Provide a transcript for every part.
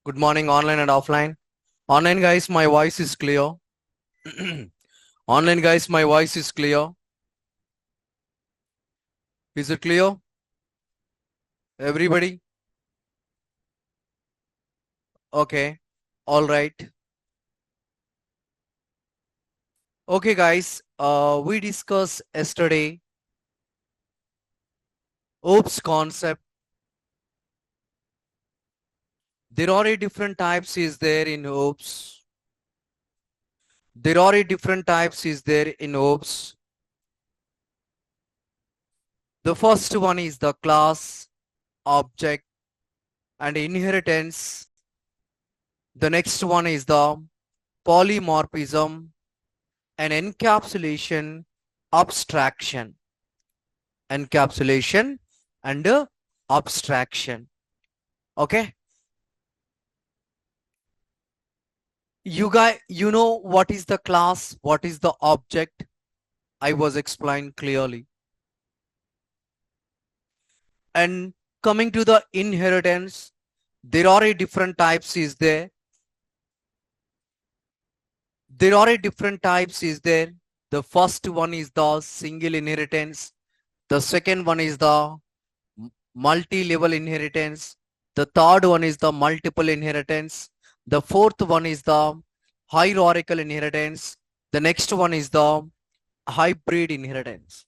Good morning, online and offline. Online guys, my voice is clear. Online guys, my voice is clear. Is it clear? Everybody? Okay. All right. Okay, guys. We discussed yesterday OOPS concept. There are a different types is there in OOPS. There are a different types is there in OOPS. The first one is the class, object, and inheritance. The next one is the polymorphism and encapsulation, abstraction. Encapsulation and abstraction. Okay. You know what is the class, what is the object? I was explained clearly. And coming to the inheritance, there are a different types is there. There are a different types is there. The first one is the single inheritance. The second one is the multi-level inheritance. The third one is the multiple inheritance. The fourth one is the hierarchical inheritance. The next one is the hybrid inheritance.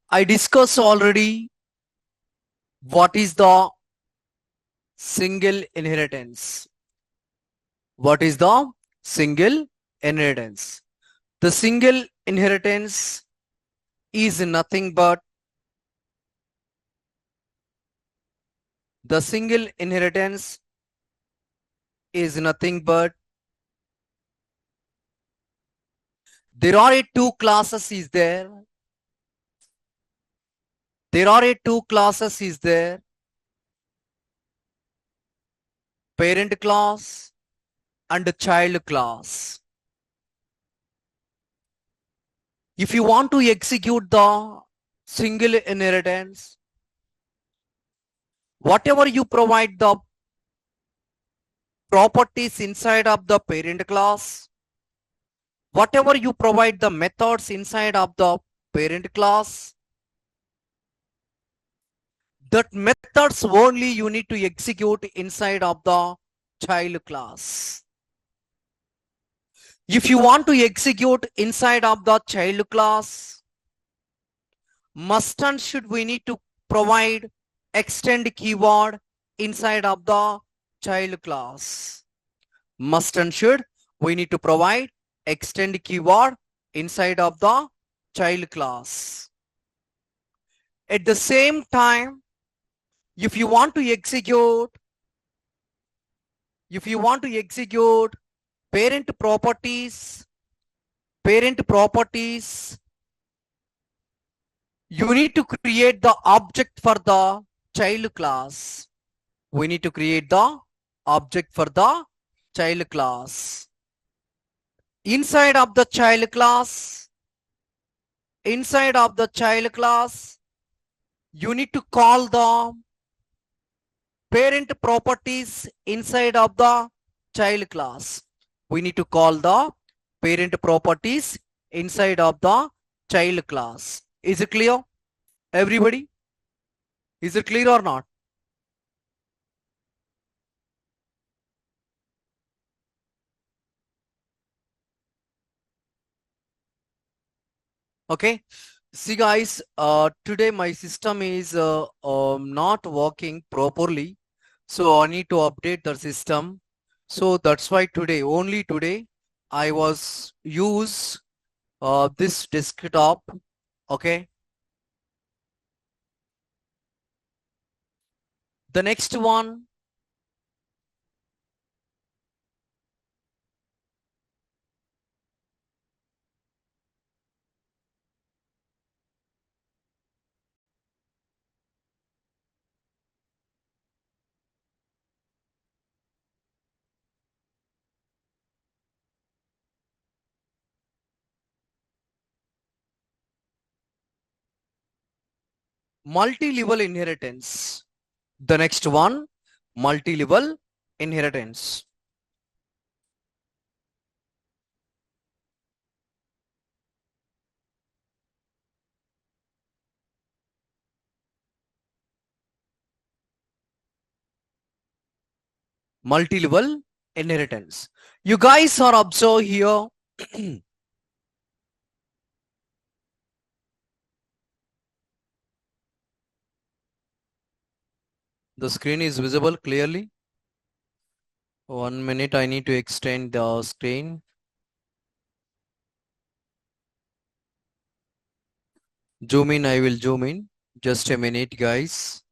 I discussed already what is the single inheritance. What is the single inheritance? The single inheritance is nothing but the single inheritance is nothing but there are two classes is there. There are two classes is there. Parent class and child class. If you want to execute the single inheritance, whatever you provide the properties inside of the parent class, whatever you provide the methods inside of the parent class, that methods only you need to execute inside of the child class. If you want to execute inside of the child class, must and should we need to provide extend keyword inside of the child class. Must and should we need to provide extend keyword inside of the child class. At the same time, if you want to execute parent properties, you need to create the object for the child class. We need to create the object for the child class. Inside of the child class, you need to call the parent properties inside of the child class. We need to call the parent properties inside of the child class. Is it clear? Everybody? Is it clear or not? Okay. See guys, today my system is not working properly. So I need to update the system. So that's why today, only today, I was use this desktop. Okay. The next one, multi-level inheritance. The next one, multi-level inheritance. Multi-level inheritance. You guys are observe here. The screen is visible clearly. 1 minute, I need to extend the screen. Zoom in, I will zoom in. Just a minute, guys.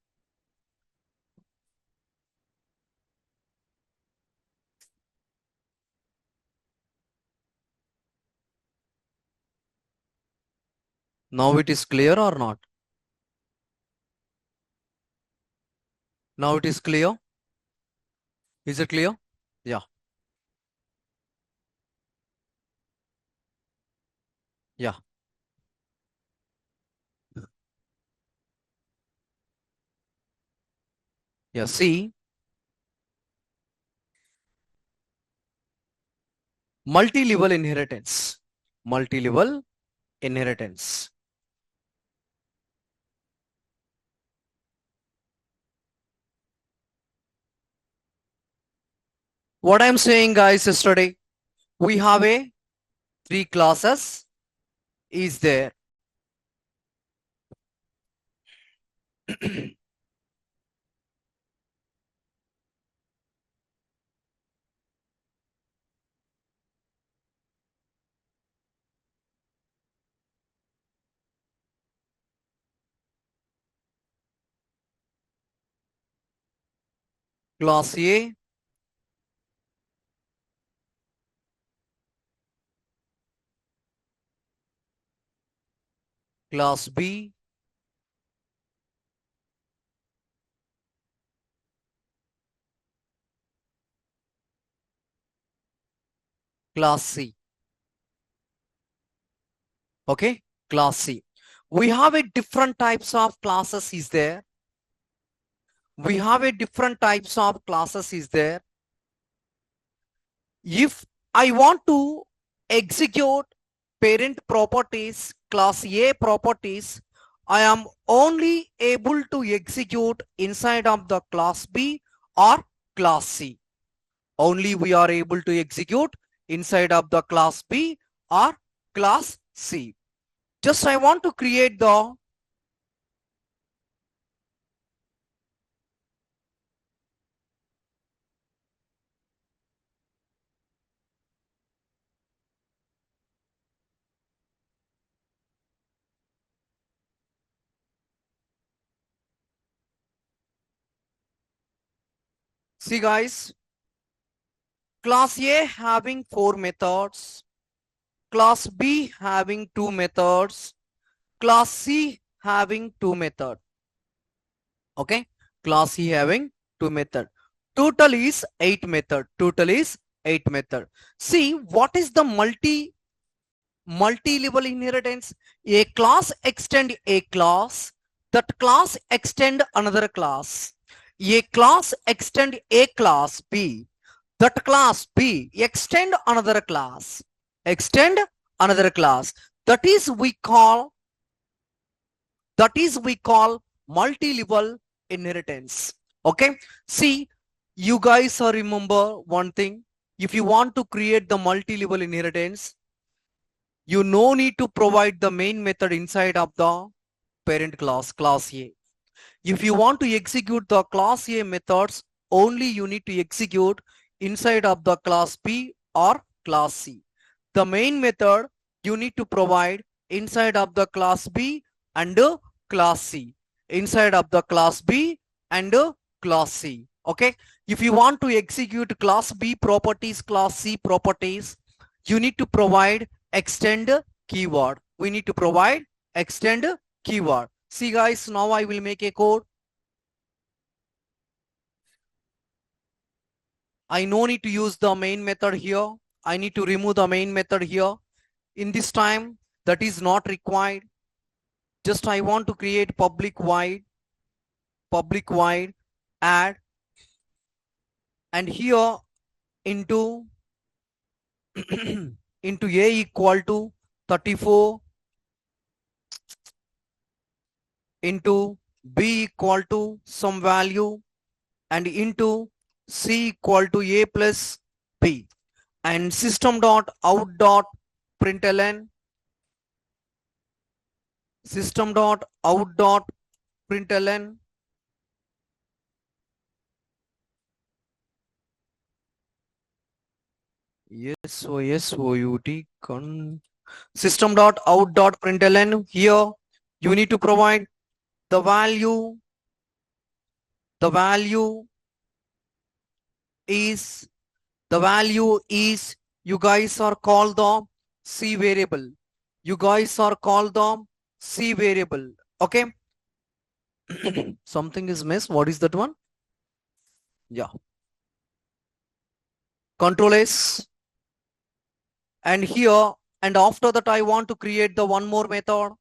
Now it is clear or not? Now it is clear. Is it clear? Yeah. Yeah. Yeah. See, multi-level inheritance. Multi-level inheritance. What I'm saying, guys, yesterday, we have a 3 classes is there. Class A, class B, class C. Okay, class C. We have a different types of classes is there. We have a different types of classes is there. If I want to execute parent properties, class A properties, I am only able to execute inside of the class B or class C. Only we are able to execute inside of the class B or class C. Just I want to create the see guys, class A having 4 methods, class B having 2 methods, class C having 2 methods. Okay, class C having 2 methods. Total is 8 methods. Total is 8 methods. See, what is the multi-level inheritance? A class extend a class, that class extend another class. A class extend a class B, that class B extend another class. Extend another class. That is we call multi-level inheritance. Okay, see, you guys are remember one thing. If you want to create the multi-level inheritance, you no need to provide the main method inside of the parent class, class A. If you want to execute the class A methods, only you need to execute inside of the class B or class C. The main method you need to provide inside of the class B and class C. Inside of the class B and class C. Okay. If you want to execute class B properties, class C properties, you need to provide extend keyword. We need to provide extend keyword. See guys, now I will make a code. I no need to use the main method here. I need to remove the main method here. In this time, that is not required. Just I want to create public void add and here into into a equal to 34 into b equal to some value and into c equal to a plus b, and system dot out dot println, system dot out dot println, yes, system dot out dot println. Here you need to provide the value, the value is, the value is, you guys are called the c variable, you guys are called the c variable. Okay. Something is missed. What is that one? Yeah, control s, and here, and after that I want to create the one more method.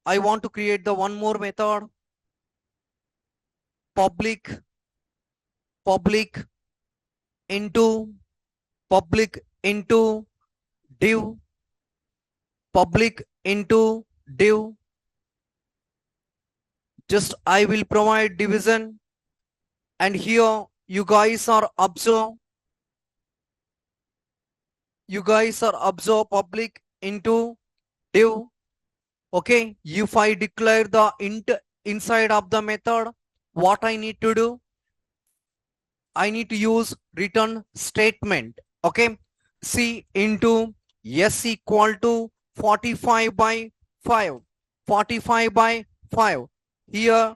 I want to create the one more method, public, public into, public into div, public into div. Just I will provide division, and here you guys are observe, you guys are observe public into div. Okay, if I declare the int inside of the method, what I need to do? I need to use return statement. Okay, c into s equal to 45 by 5, 45 by 5. Here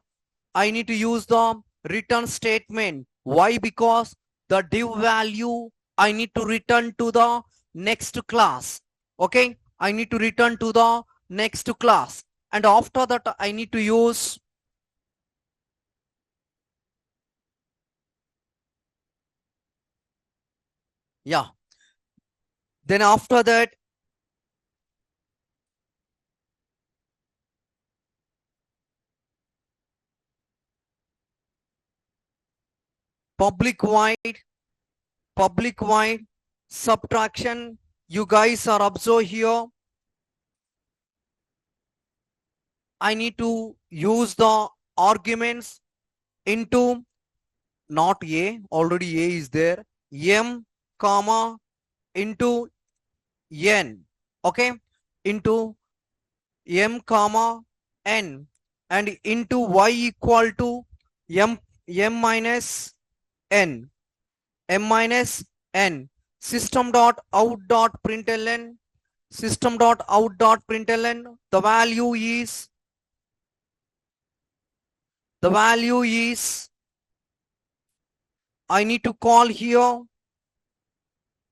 I need to use the return statement. Why? Because the div value I need to return to the next class. Okay, I need to return to the next class, and after that I need to use, yeah, then after that public void, public void subtraction. You guys are observe here, I need to use the arguments into, not a, already a is there, m comma into n. Okay, into m comma n, and into y equal to m minus n, m minus n. System dot out dot println, system dot out dot println, the value is, the value is, I need to call here,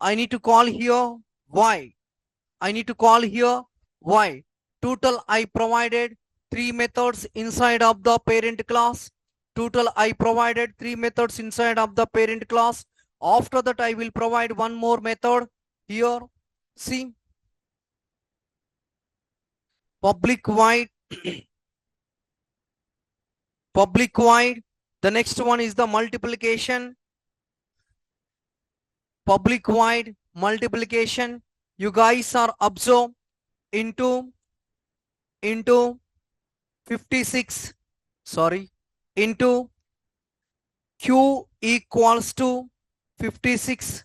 I need to call here y, I need to call here y. Total I provided 3 methods inside of the parent class. Total I provided 3 methods inside of the parent class. After that I will provide one more method here. See, public void, public void. The next one is the multiplication. Public void multiplication. You guys are observe into 56, sorry, into q equals to 56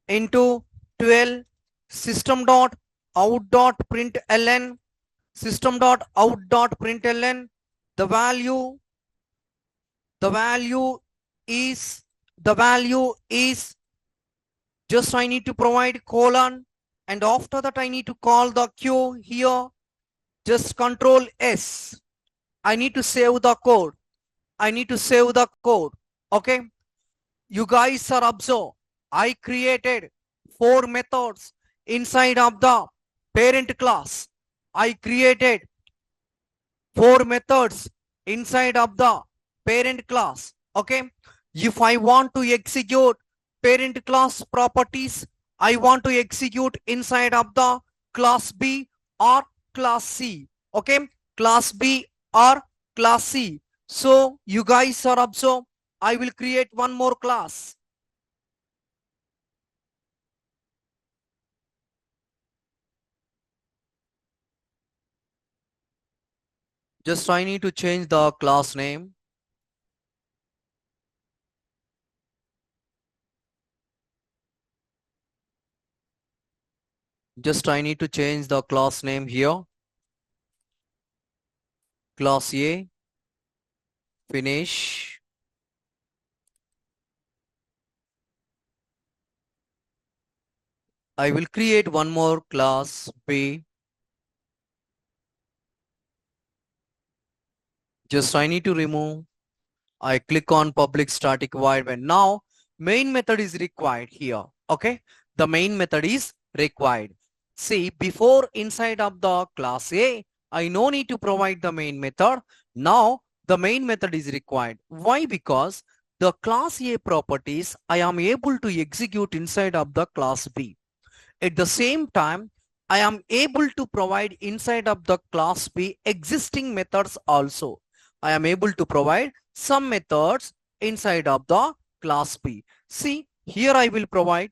into 12, system dot out dot println, system dot out dot println, the value, the value is, the value is, just I need to provide colon, and after that I need to call the q here. Just control s. I need to save the code. I need to save the code. Okay, you guys are observe, I created 4 methods inside of the parent class. I created 4 methods inside of the parent class. Okay, if I want to execute parent class properties, I want to execute inside of the class B or class C. Okay, class B or class C. So you guys are observe, I will create one more class. Just I need to change the class name. Just I need to change the class name here. Class A, finish. I will create one more class B. Just I need to remove. I click on public static void when now main method is required here. Okay. The main method is required. See, before inside of the class A, I no need to provide the main method. Now the main method is required. Why? Because the class A properties I am able to execute inside of the class B. At the same time, I am able to provide inside of the class B existing methods also. I am able to provide some methods inside of the class B. See, here I will provide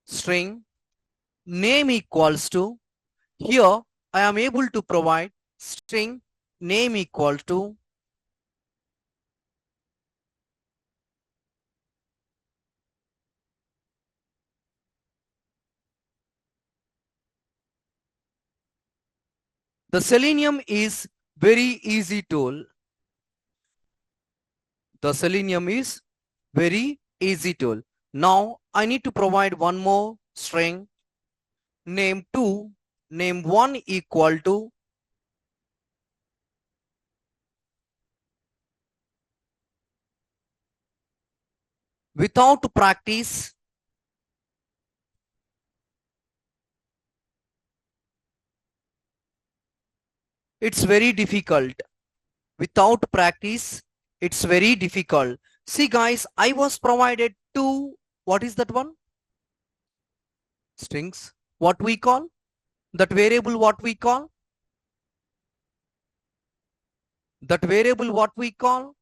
string name equals to, here I am able to provide string name equal to the Selenium is very easy tool. The Selenium is very easy tool. Now I need to provide one more string name2, name1 equal to without practice. It's very difficult. Without practice, it's very difficult. See guys, I was provided two, what is that one? Strings. What we call? That variable what we call? That variable what we call?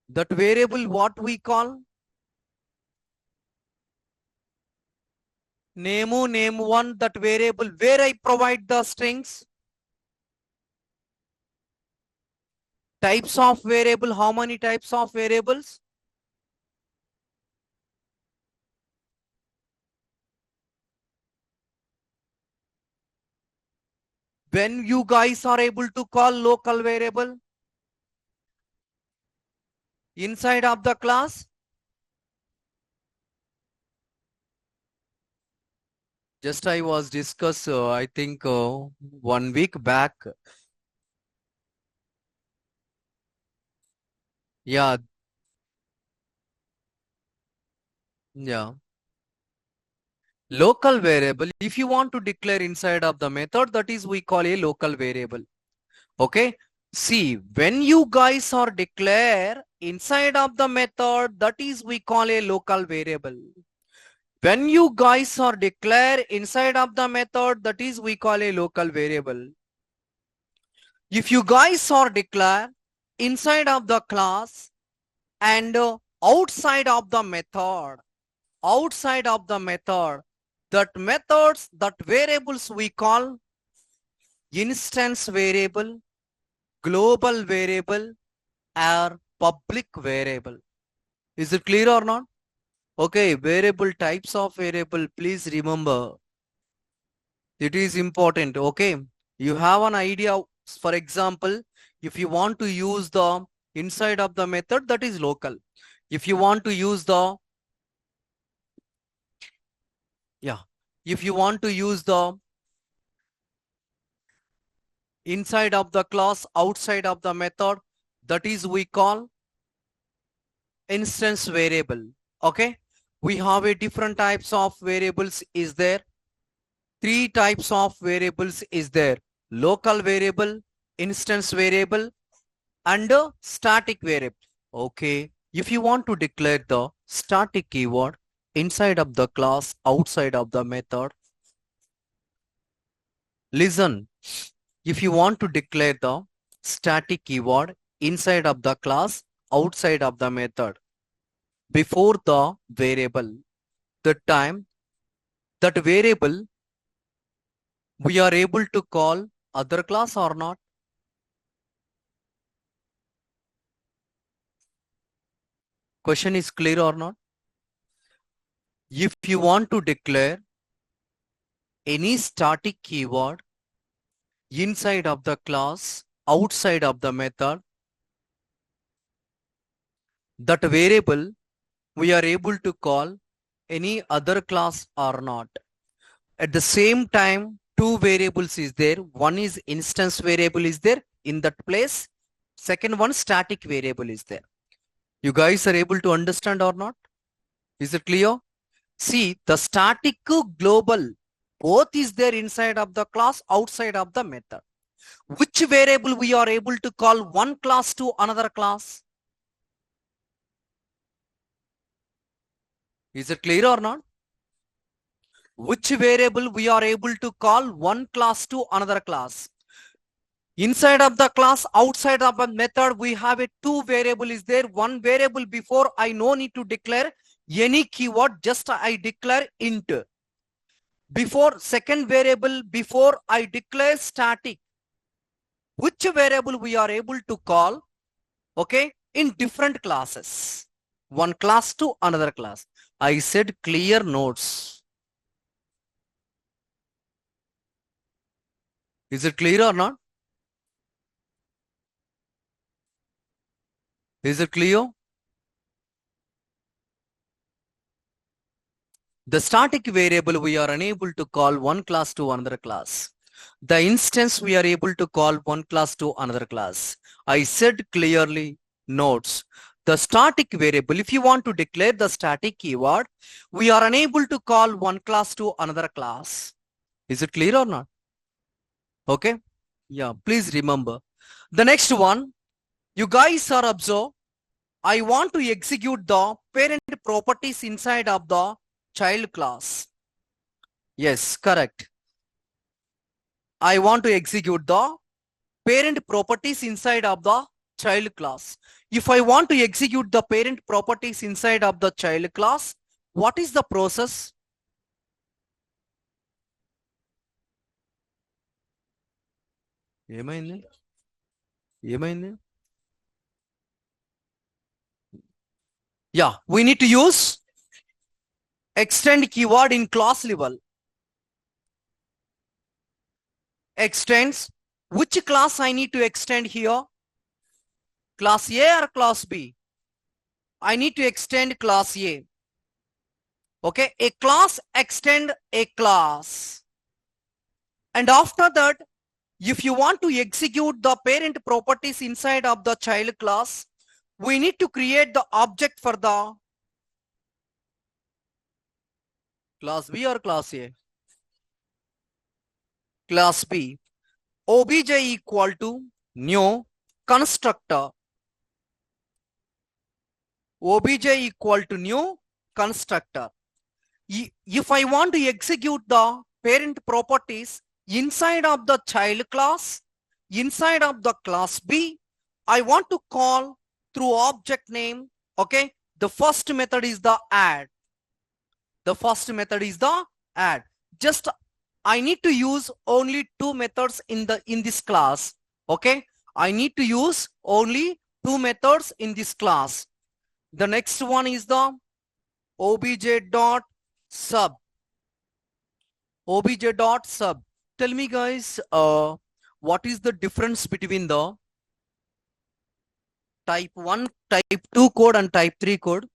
That variable what we call? Name1, that variable where I provide the strings. Types of variable, how many types of variables? When you guys are able to call local variable inside of the class, just I was discussed, I think 1 week back. Yeah, yeah. Local variable, if you want to declare inside of the method, that is we call a local variable. Okay. See, when you guys are declare inside of the method, that is we call a local variable. When you guys are declare inside of the method, that is we call a local variable. If you guys are declare inside of the class and outside of the method, that methods, that variables we call instance variable, global variable, or public variable. Is it clear or not? Okay, variable types of variable, please remember. It is important, okay? You have an idea, for example, if you want to use the inside of the method, that is local. If you want to use the, yeah, if you want to use the inside of the class, outside of the method, that is we call instance variable, okay? We have a different types of variables is there. Three types of variables is there: local variable, instance variable, and a static variable. Okay, if you want to declare the static keyword inside of the class, outside of the method, listen, if you want to declare the static keyword inside of the class, outside of the method, before the variable. The time that variable we are able to call other class or not? Question is clear or not? If you want to declare any static keyword inside of the class, outside of the method, that variable we are able to call any other class or not. At the same time, two variables is there. One is instance variable is there in that place. Second one, static variable is there. You guys are able to understand or not? Is it clear? See, the static global, both is there inside of the class, outside of the method. Which variable we are able to call one class to another class? Is it clear or not? Which variable we are able to call one class to another class? Inside of the class, outside of the method, we have a two variable is there. One variable before I no need to declare any keyword, just I declare int. Before second variable, before I declare static, which variable we are able to call, okay, in different classes, one class to another class. I said clear notes. Is it clear or not? Is it clear? The static variable we are unable to call one class to another class. The instance we are able to call one class to another class. I said clearly notes. The static variable, if you want to declare the static keyword, we are unable to call one class to another class. Is it clear or not? Okay. Yeah, please remember. The next one, you guys are observe. I want to execute the parent properties inside of the child class. Yes, correct. I want to execute the parent properties inside of the child class. If I want to execute the parent properties inside of the child class, what is the process? ఏమైంది ఏమైంది Yeah, we need to use extend keyword in class level. Extends. Which class I need to extend here? Class A or class B? I need to extend class A. Okay, a class extend a class. And after that, if you want to execute the parent properties inside of the child class, we need to create the object for the class B or class A? Class B. Obj equal to new constructor. Obj equal to new constructor. If I want to execute the parent properties inside of the child class, inside of the class B, I want to call through object name. Okay, the first method is the add. The first method is the add. Just I need to use only two methods in this class. Okay, I need to use only two methods in this class. The next one is the obj dot sub. Obj dot sub. Tell me guys, what is the difference between the type 1, type 2 code and type 3 code?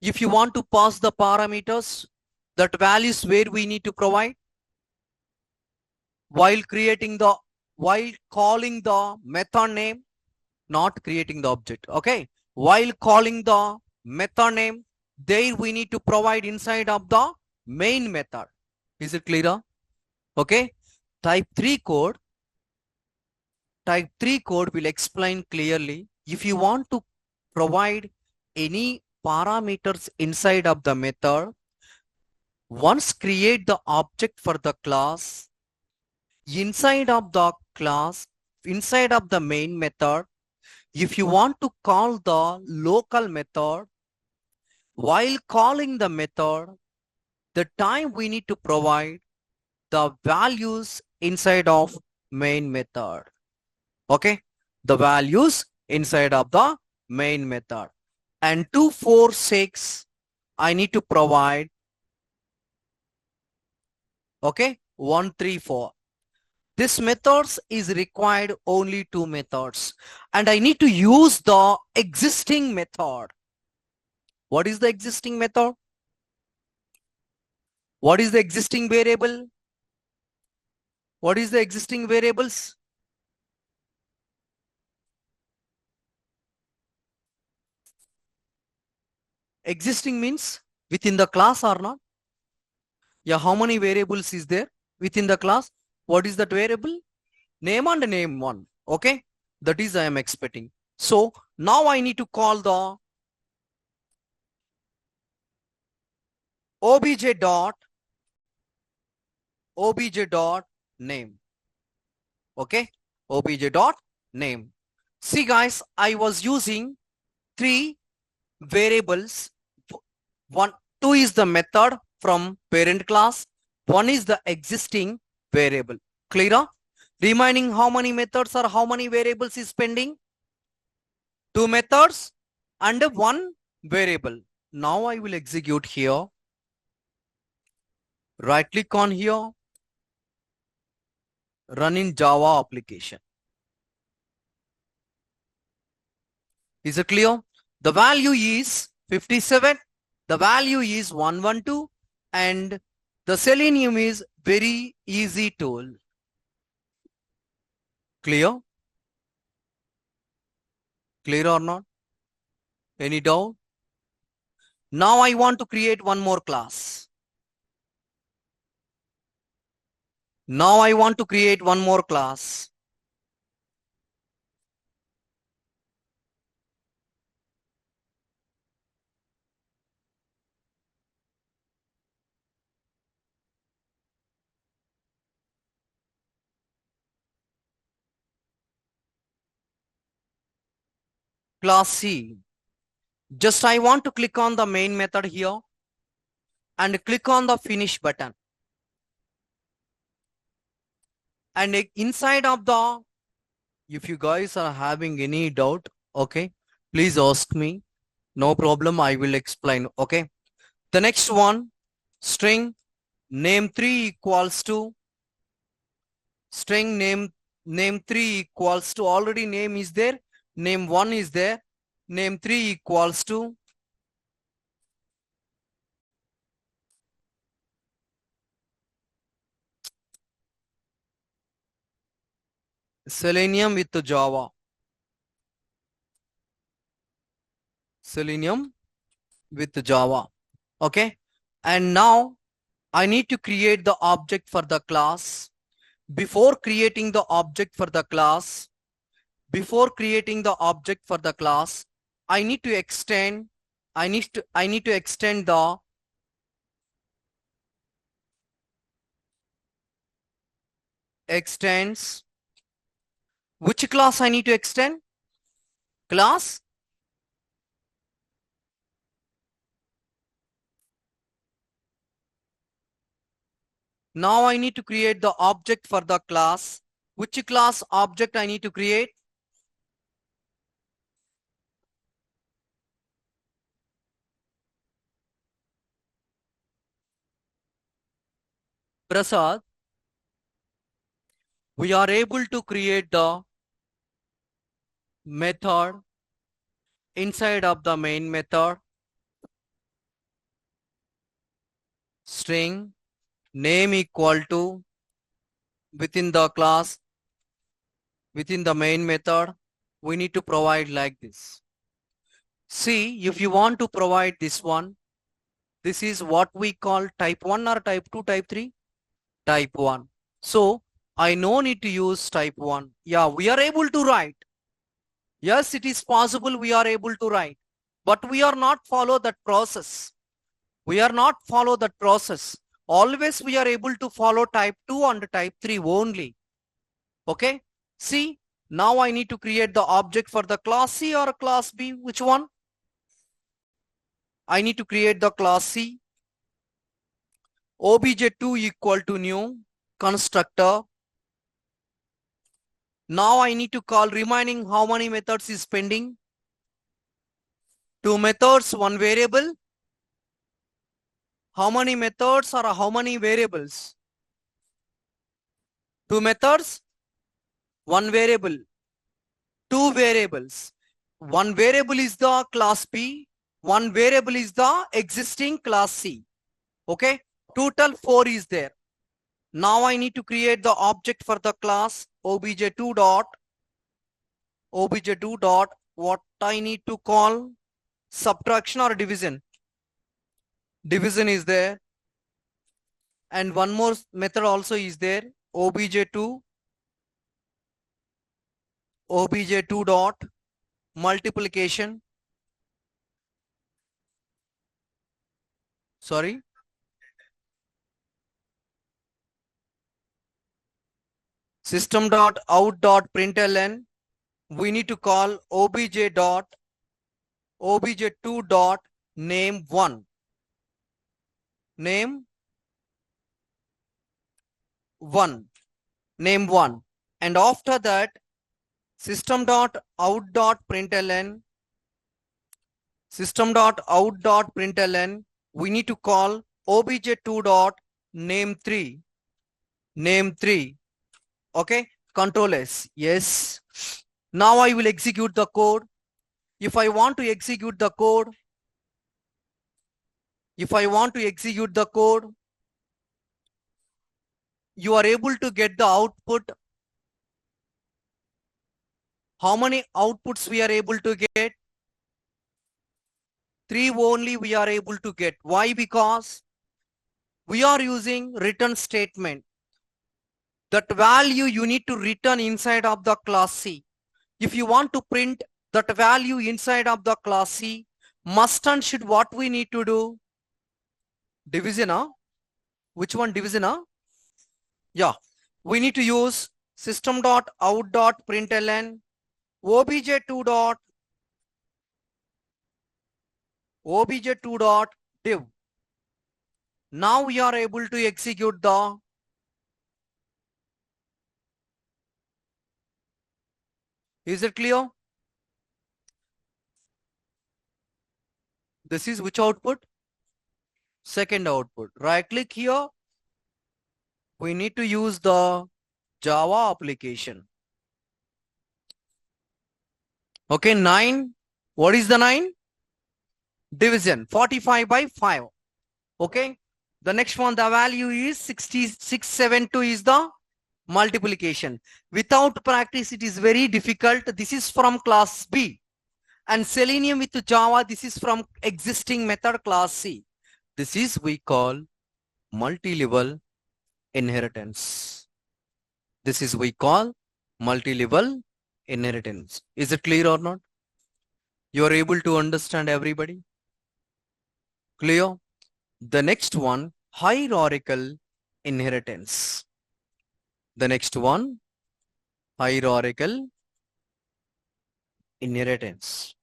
If you want to pass the parameters, that values where we need to provide while calling the method name, not creating the object. Okay, while calling the method name, there we need to provide inside of the main method. Is it clear? Okay, type 3 code will explain clearly. If you want to provide any parameters inside of the method, Once create the object for the class, inside of the class, inside of the main method, if you want to call the local method, while calling the method, the time we need to provide the values inside of main method. Okay, the values inside of the main method. And 2, 4, 6, I need to provide, okay, 1, 3, 4. This methods is required only 2 methods. And I need to use the existing method. What is the existing method? What is the existing variable? What is the existing variables? Existing means within the class or not? Yeah, how many variables is there within the class? What is that variable? Name and name one. Okay, that is I am expecting. So now I need to call the obj dot name. Okay, obj dot name. See guys, I was using 3 variables. One, 2 is the method from parent class. 1 is the existing variable. Clear? Remaining how many methods or how many variables is pending? 2 methods and 1 variable. Now I will execute here. Right click on here. Run in Java application. Is it clear? The value is 57. The value is 112. And the Selenium is very easy tool. Clear? Clear or not? Any doubt? Now I want to create one more class. Now I want to create one more class. Class C. Just I want to click on the main method here and click on the finish button. And inside of the, if you guys are having any doubt, okay, please ask me. No problem, I will explain. Okay. The next one, string name3 equals to string name3 equals to, already name is there, name1 is there, name3 equals to Selenium with Java. Selenium with Java. Okay. And now I need to create the object for the class. Before creating the object for the class, I need to extend, I need to extend the extends. Which class I need to extend? Class. Now I need to create the object for the class. Which class object I need to create? Prasad, we are able to create the method inside of the main method. String name equal to within the class, within the main method, we need to provide like this. See, if you want to provide this one, this is what we call type 1 or type 2, type 3? Type 1. So I no need to use type 1. Yeah, we are able to write. Yes, it is possible we are able to write, but we are not follow that process. We are not follow that process. Always we are able to follow type 2 and type 3 only. Okay. See, now I need to create the object for the class C or class B. Which one? I need to create the class C. Obj2 equal to new constructor. Now I need to call remaining how many methods is pending? Two methods, one variable. How many methods or how many variables? Two methods, one variable, two variables. One variable is the class B, one variable is the existing class C. Okay, total 4 is there. Now I need to create the object for the class obj2 dot what I need to call subtraction or division. Division is there, and one more method also is there, obj2 dot multiplication. Sorry, system dot out dot println. We need to call obj2 dot name 1, name 1, name 1, and after that system dot out dot println, we need to call obj2 dot name 3, name 3. Okay, control S. Yes. Now I will execute the code. If I want to execute the code, you are able to get the output. How many outputs we are able to get? 3 only we are able to get. Why? Because we are using return statement. That value you need to return inside of the class C. If you want to print that value inside of the class C, must and should what we need to do? Division, huh? Which one division, huh? Yeah, we need to use system dot out dot println obj2 dot div. Now we are able to execute the. Is it clear? This is which output? Second output. Right click here. We need to use the Java application. Okay, 9. What is the 9? Division, 45 by 5. Okay. The next one, the value is 6672 is the multiplication. Without practice, it is very difficult. This is from class B. And Selenium with Java, this is from existing method class C. This is we call multi-level inheritance. This is we call multi-level inheritance. Is it clear or not? You are able to understand everybody? Clear? The next one, hierarchical inheritance. The next one, hierarchical inheritance.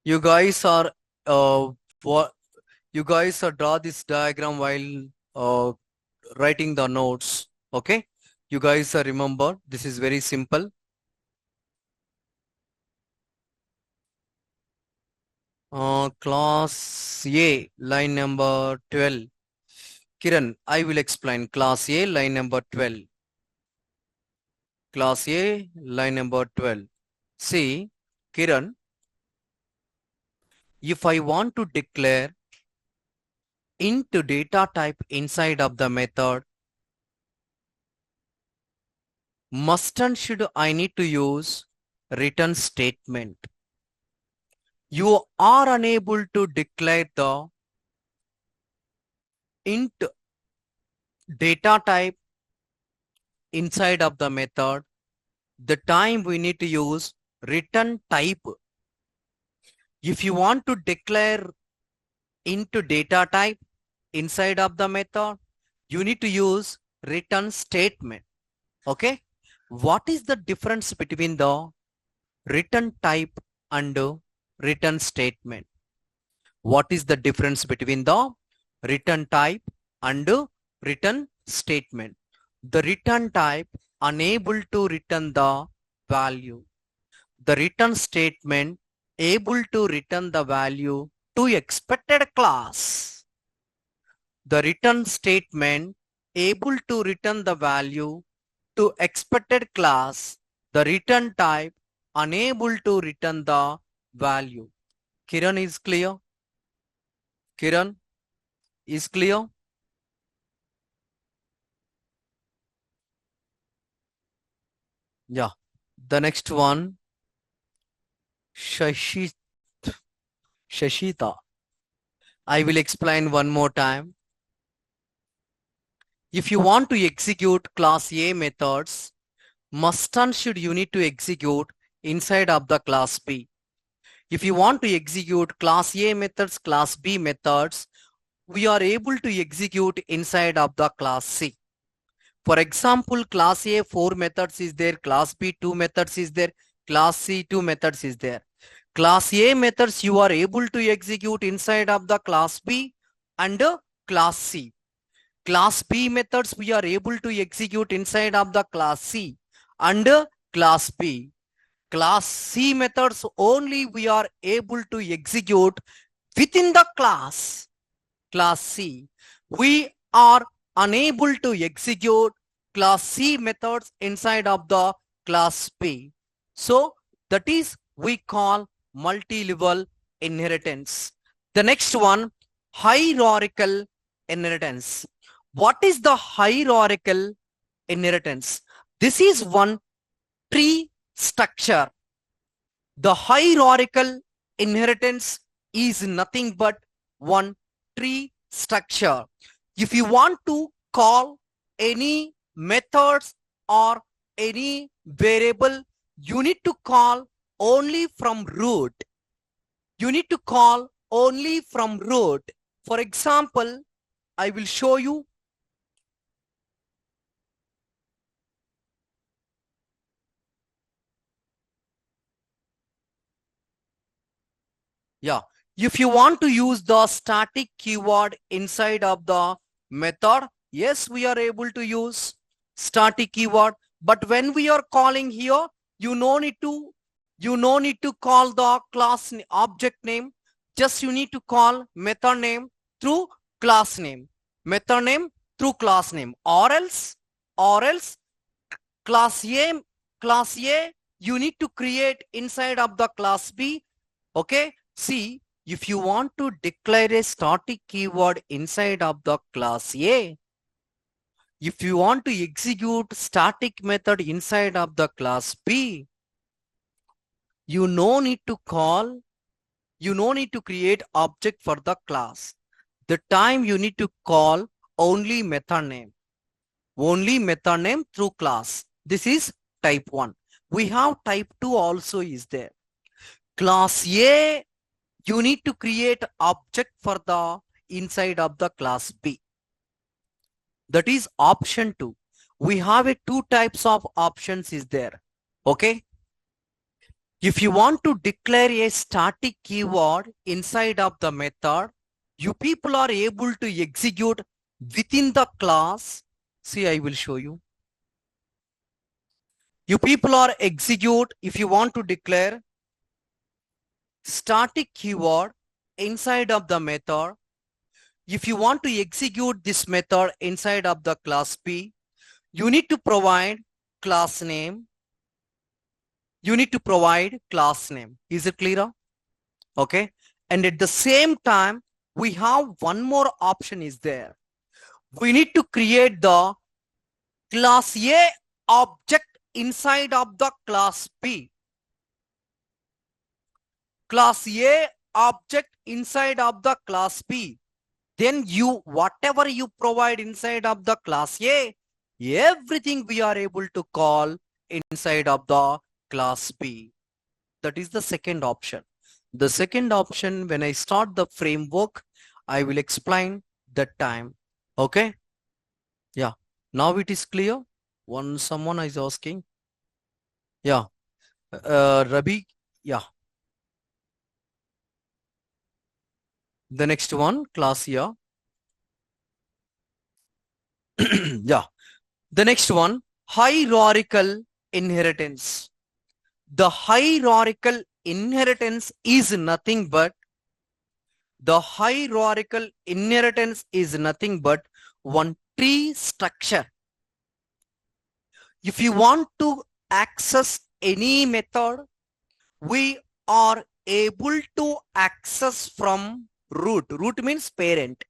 You guys are you guys draw this diagram while writing the notes. Okay, you guys remember this is very simple. Class A, line number 12. Kiran, I will explain. Class A, line number 12. Class A, line number 12. See, Kiran, if I want to declare int data type inside of the method, must and should I need to use return statement. You are unable to declare the int data type inside of the method, the time we need to use return type. If you want to declare into data type inside of the method, you need to use return statement. Okay. What is the difference between the return type and return statement? What is the difference between the return type and return statement? The return type unable to return the value. The return statement able to return the value to expected class. The return statement able to return the value to expected class. The return type unable to return the value. Kiran is clear? Kiran is clear? Yeah. The next one, Shashi, Shashita. I will explain one more time. If you want to execute class A methods, must and should you need to execute inside of the class B. If you want to execute class A methods, class B methods, we are able to execute inside of the class C. For example, class A 4 methods is there, class B 2 methods is there, class C 2 methods is there. Class A methods you are able to execute inside of the class B and class C. Class B methods we are able to execute inside of the class C and class B. Class C methods only we are able to execute within the class C. We are unable to execute class C methods inside of the class B. So that is we call multi-level inheritance. The next one, hierarchical inheritance. What is the hierarchical inheritance? This is one tree structure. The hierarchical inheritance is nothing but one tree structure. If you want to call any methods or any variable, you need to call only from root. You need to call only from root. For example, I will show you. Yeah. If you want to use the static keyword inside of the method, yes, we are able to use static keyword. But when we are calling here, you no need to call the class object name. Just you need to call method name through class name. Method name through class name. Or else class A, you need to create inside of the class B. Okay. See, if you want to declare a static keyword inside of the class A, if you want to execute static method inside of the class B, you no need to create object for the class. The time you need to call only method name through class. This is type 1. We have type 2 also is there. Class A, you need to create object for the inside of the class B. That is option 2. We have a 2 types of options is there. Okay. If you want to declare a static keyword inside of the method, you people are able to execute within the class. See, I will show you. You people are execute if you want to declare static keyword inside of the method. If you want to execute this method inside of the class B, you need to provide class name. You need to provide class name. Is it clear? Okay. And at the same time, we have one more option is there. We need to create the class A object inside of the class B. Class A object inside of the class B. Then whatever you provide inside of the class A, Everything we are able to call inside of the class B. That is the second option. The second option, when I start the framework, I will explain that time. Okay? Yeah. Now it is clear. Someone is asking. Yeah. Rabi. Yeah. The next one, class here. Yeah. The next one, hierarchical inheritance. The hierarchical inheritance is nothing but one tree structure. If you want to access any method, we are able to access from root. Root means parent.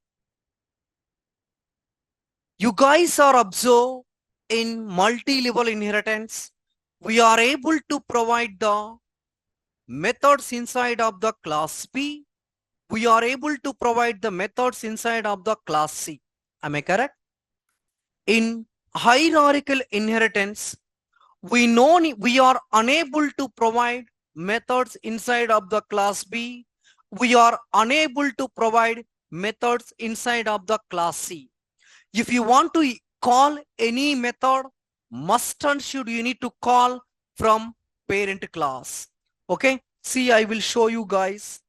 You guys are observed in multi-level inheritance. We are able to provide the methods inside of the class B. We are able to provide the methods inside of the class C. Am I correct? In hierarchical inheritance, we are unable to provide methods inside of the class B. We are unable to provide methods inside of the class C. If you want to call any method, must and should you need to call from parent class. Okay, see, I will show you guys.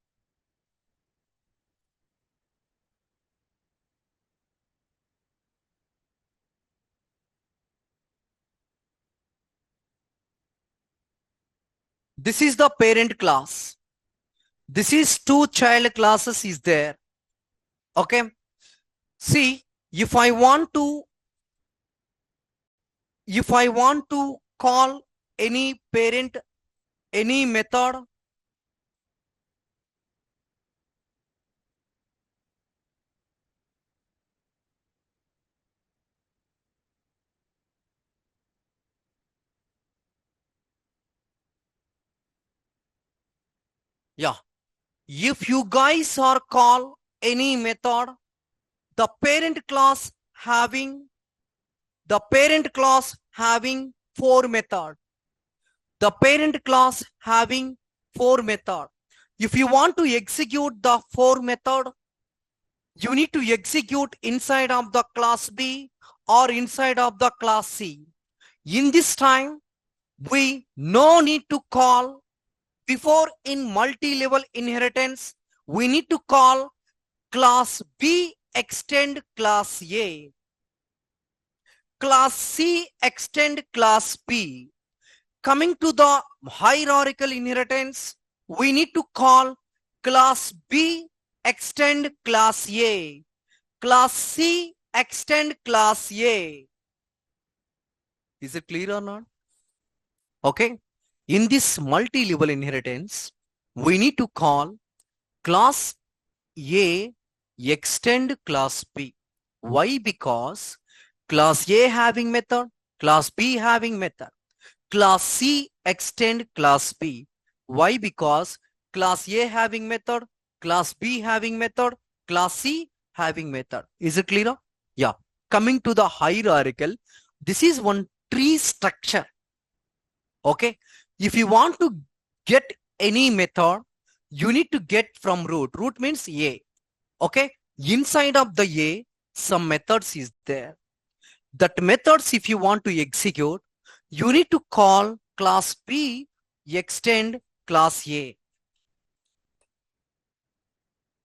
This is the parent class. This is two child classes is there. Okay, see, if I want to call any parent, any method, yeah, if you guys are call any method, the parent class having four method. The parent class having four method. If you want to execute the four method, you need to execute inside of the class B or inside of the class C. In this time, we no need to call. Before in multi-level inheritance, we need to call class B extend class A. Class C extend class B. Coming to the hierarchical inheritance, we need to call class B extend class A. Class C extend class A. Is it clear or not? Okay. In this multi-level inheritance, we need to call class A extend class B. Why? Because class A having method, class B having method. Class C extend class B. Why? Because class A having method, class B having method, class C having method. Is it clear? Yeah. Coming to the hierarchical, this is one tree structure. Okay. If you want to get any method, you need to get from root. Root means A. Okay. Inside of the A, some methods is there. That methods, if you want to execute, you need to call class B extend class A.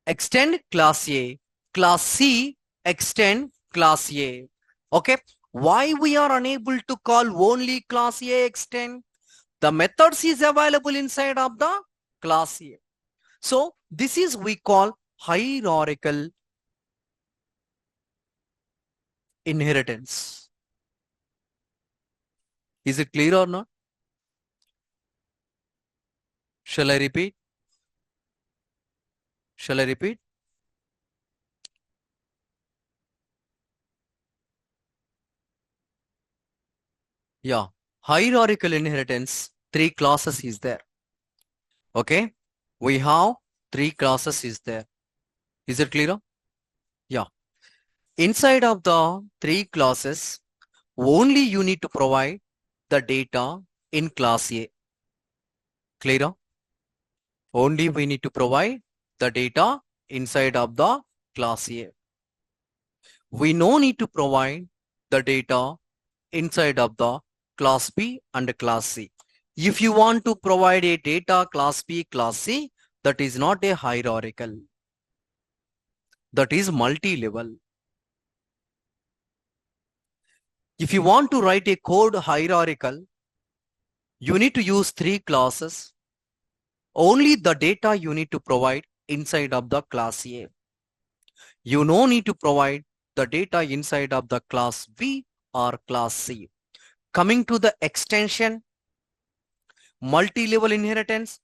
Extend class A. Class C extend class A. Okay. Why we are unable to call only class A extend? The methods is available inside of the class A. So this is we call hierarchical inheritance. Is it clear or not? Shall I repeat? Shall I repeat? Yeah. Hierarchical inheritance, three classes is there. Okay. We have three classes is there. Is it clear? Yeah. Inside of the three classes, Only you need to provide the data in class A. Clear? Only we need to provide the data inside of the class A. We no need to provide the data inside of the class B and class C. If you want to provide a data class B, class C, that is not a hierarchical. That is multi-level. If you want to write a code hierarchical, you need to use 3 classes. Only the data you need to provide inside of the class A. You no need to provide the data inside of the class B or class C. Coming to the extension, multi-level inheritance,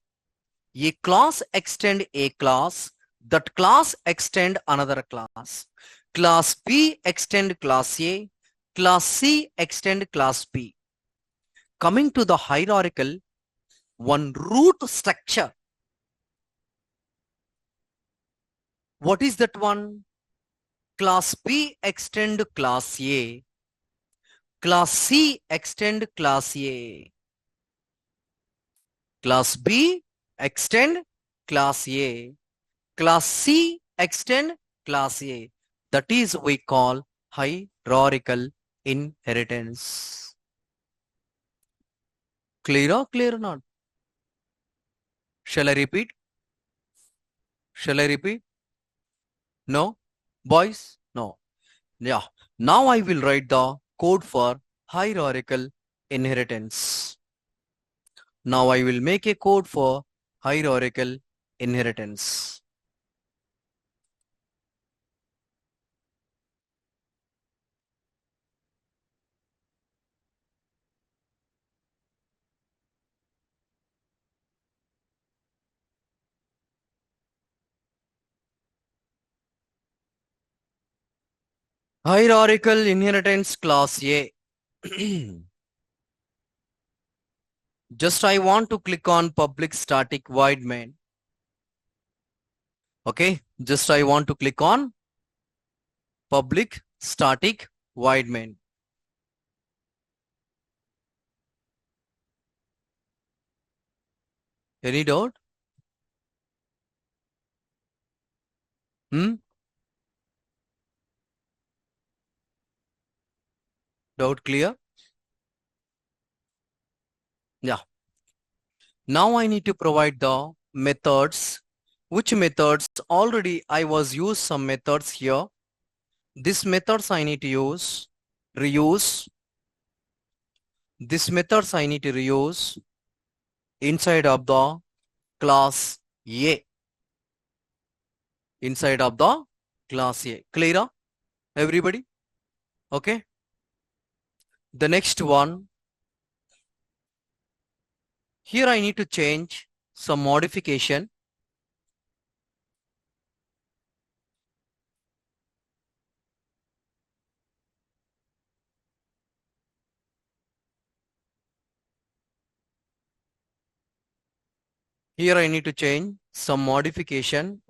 a class extend a class, that class extend another class. Class B extend class A, class C extend class B. Coming to the hierarchical, one root structure. What is that one? Class B extend class A, class C extend class A, class B extend class A, class C extend class A. That is we call hierarchical inheritance. Clear or clear or not? Shall I repeat? Shall I repeat? No? Boys? No. Yeah. Now I will write the code for hierarchical inheritance. Now I will make a code for hierarchical inheritance. Hierarchical inheritance class A. Just I want to click on public static void main. Okay. Just I want to click on public static void main. Any doubt? Doubt clear? Yeah. Now I need to provide the methods. Which methods? Already I was used some methods here. These methods I need to use, reuse. These methods I need to reuse inside of the class A. Inside of the class A. Clear? Everybody? Okay. The next one. Here I need to change some modification. Here I need to change some modification.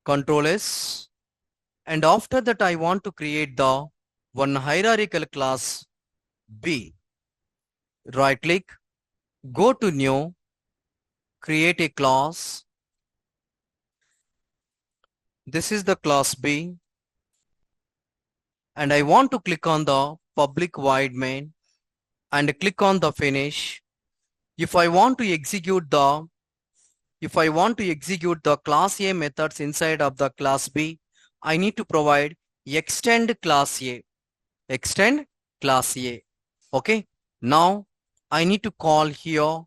Control S. And after that, I want to create the one hierarchical class B. Right click, go to new, create a class. This is the class B. And I want to click on the public void main and click on the finish. If I want to execute the class A methods inside of the class B, I need to provide extend class A. Extend class A. Okay. Now I need to call here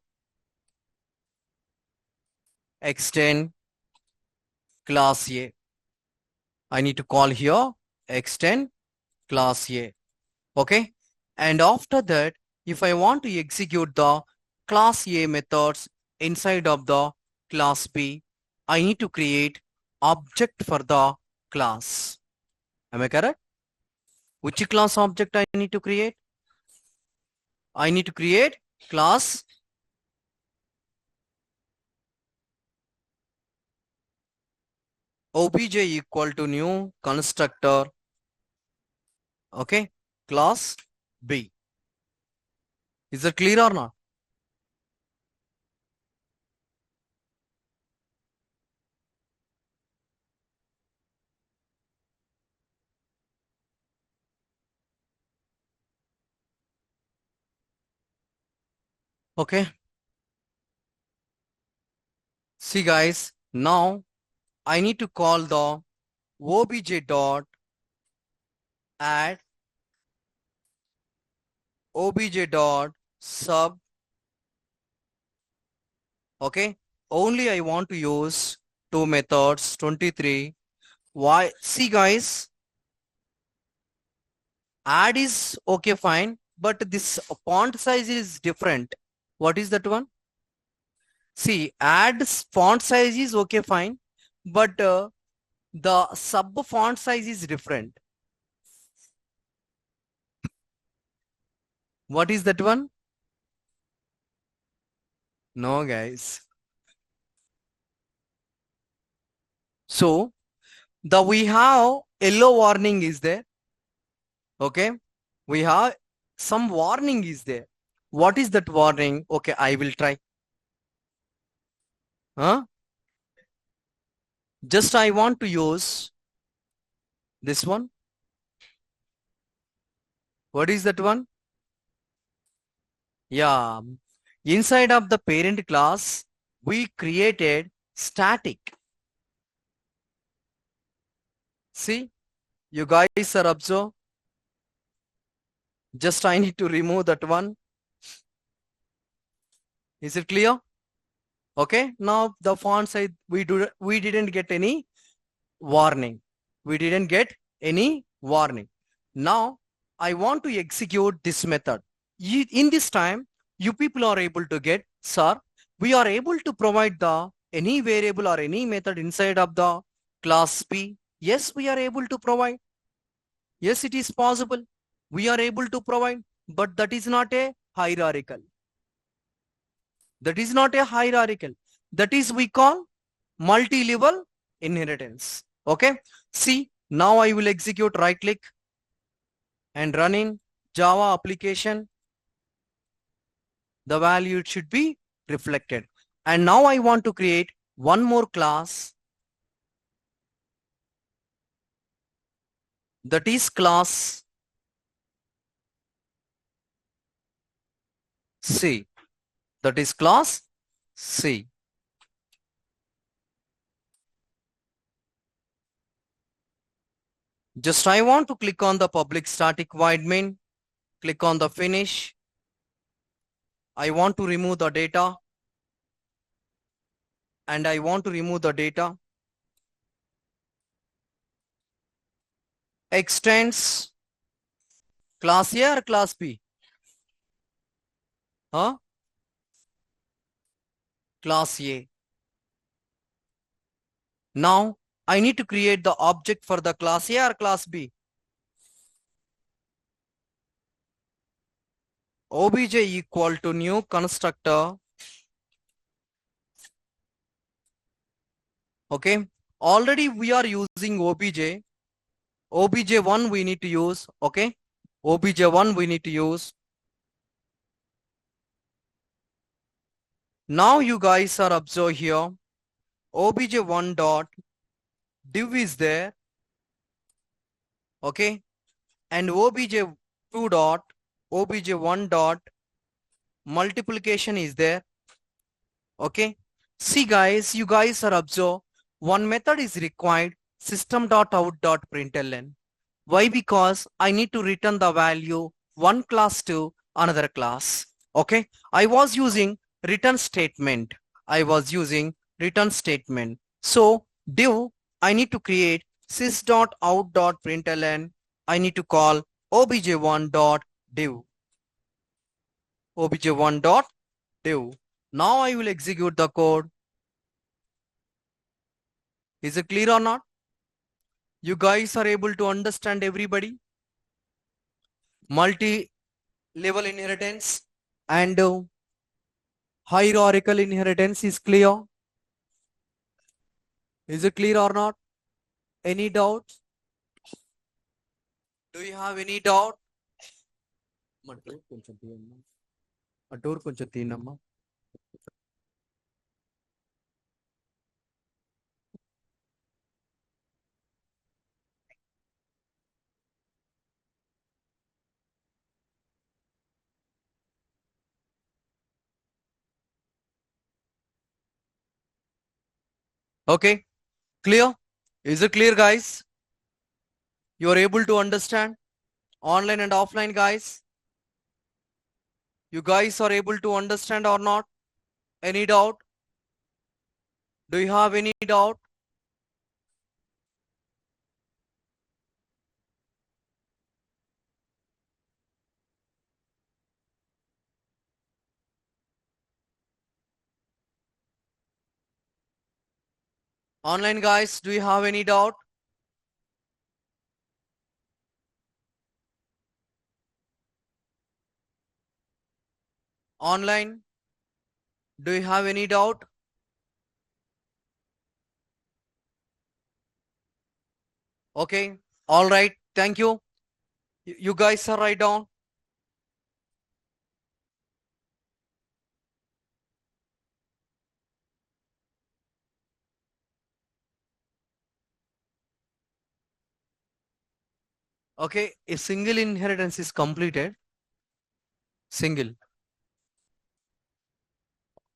extend class A. I need to call here extend class A. Okay. And after that, if I want to execute the class A methods inside of the class B, I need to create object for the class. Am I correct? Which class object I need to create? I need to create class obj equal to new constructor, okay, class B. Is it clear or not? Okay. See guys, now I need to call the obj dot add obj dot sub. Okay. Only I want to use two methods, 23. Why? See guys, add is okay, fine. But this font size is different. What is that one? See, add font size is okay, fine. But the sub font size is different. What is that one? No, guys. So the we have yellow warning is there. Okay. We have some warning is there. What is that warning? Okay, I will try. Huh? Just I want to use this one. What is that one? Yeah. Inside of the parent class, we created static. See, you guys are observe. Just I need to remove that one. Is it clear? Okay. Now the font size we didn't get any warning. We didn't get any warning. Now I want to execute this method. In this time, you people are able to get, sir, we are able to provide the any variable or any method inside of the class P. Yes, we are able to provide. Yes, it is possible. We are able to provide, but that is not a hierarchical. That is not a hierarchical. That is we call multi-level inheritance. Okay. See, now I will execute right click and run in Java application. The value should be reflected. And now I want to create one more class, that is class C. That is class C. Just I want to click on the public static void main, click on the finish. I want to remove the data and I want to remove the data. Extends class A or class B? Huh? Class A. Now I need to create the object for the class A or class B. Obj equal to new constructor. Okay. Already we are using obj. obj1 we need to use. Okay. obj1 we need to use. Now you guys are observe here. obj1 dot div is there. Okay. And obj2 dot obj1 dot multiplication is there. Okay. See guys, you guys are observe one method is required, system.out.println. Why? Because I need to return the value one class to another class. Okay. I was using return statement. I was using return statement. So div, I need to create sys.out.println. I need to call obj1.div. obj1.div. Now I will execute the code. Is it clear or not? You guys are able to understand everybody? Multi-level inheritance and hierarchical inheritance is clear. Is it clear or not? Any doubt? Do you have any doubt? Door కొంచెం తీయమ్మా. Okay, clear? Is it clear, guys? You are able to understand online and offline, guys? You guys are able to understand or not? Any doubt? Do you have any doubt? Online guys, do you have any doubt? Online, do you have any doubt? Okay, all right, thank you. You guys are write down. Okay, a single inheritance is completed. Single.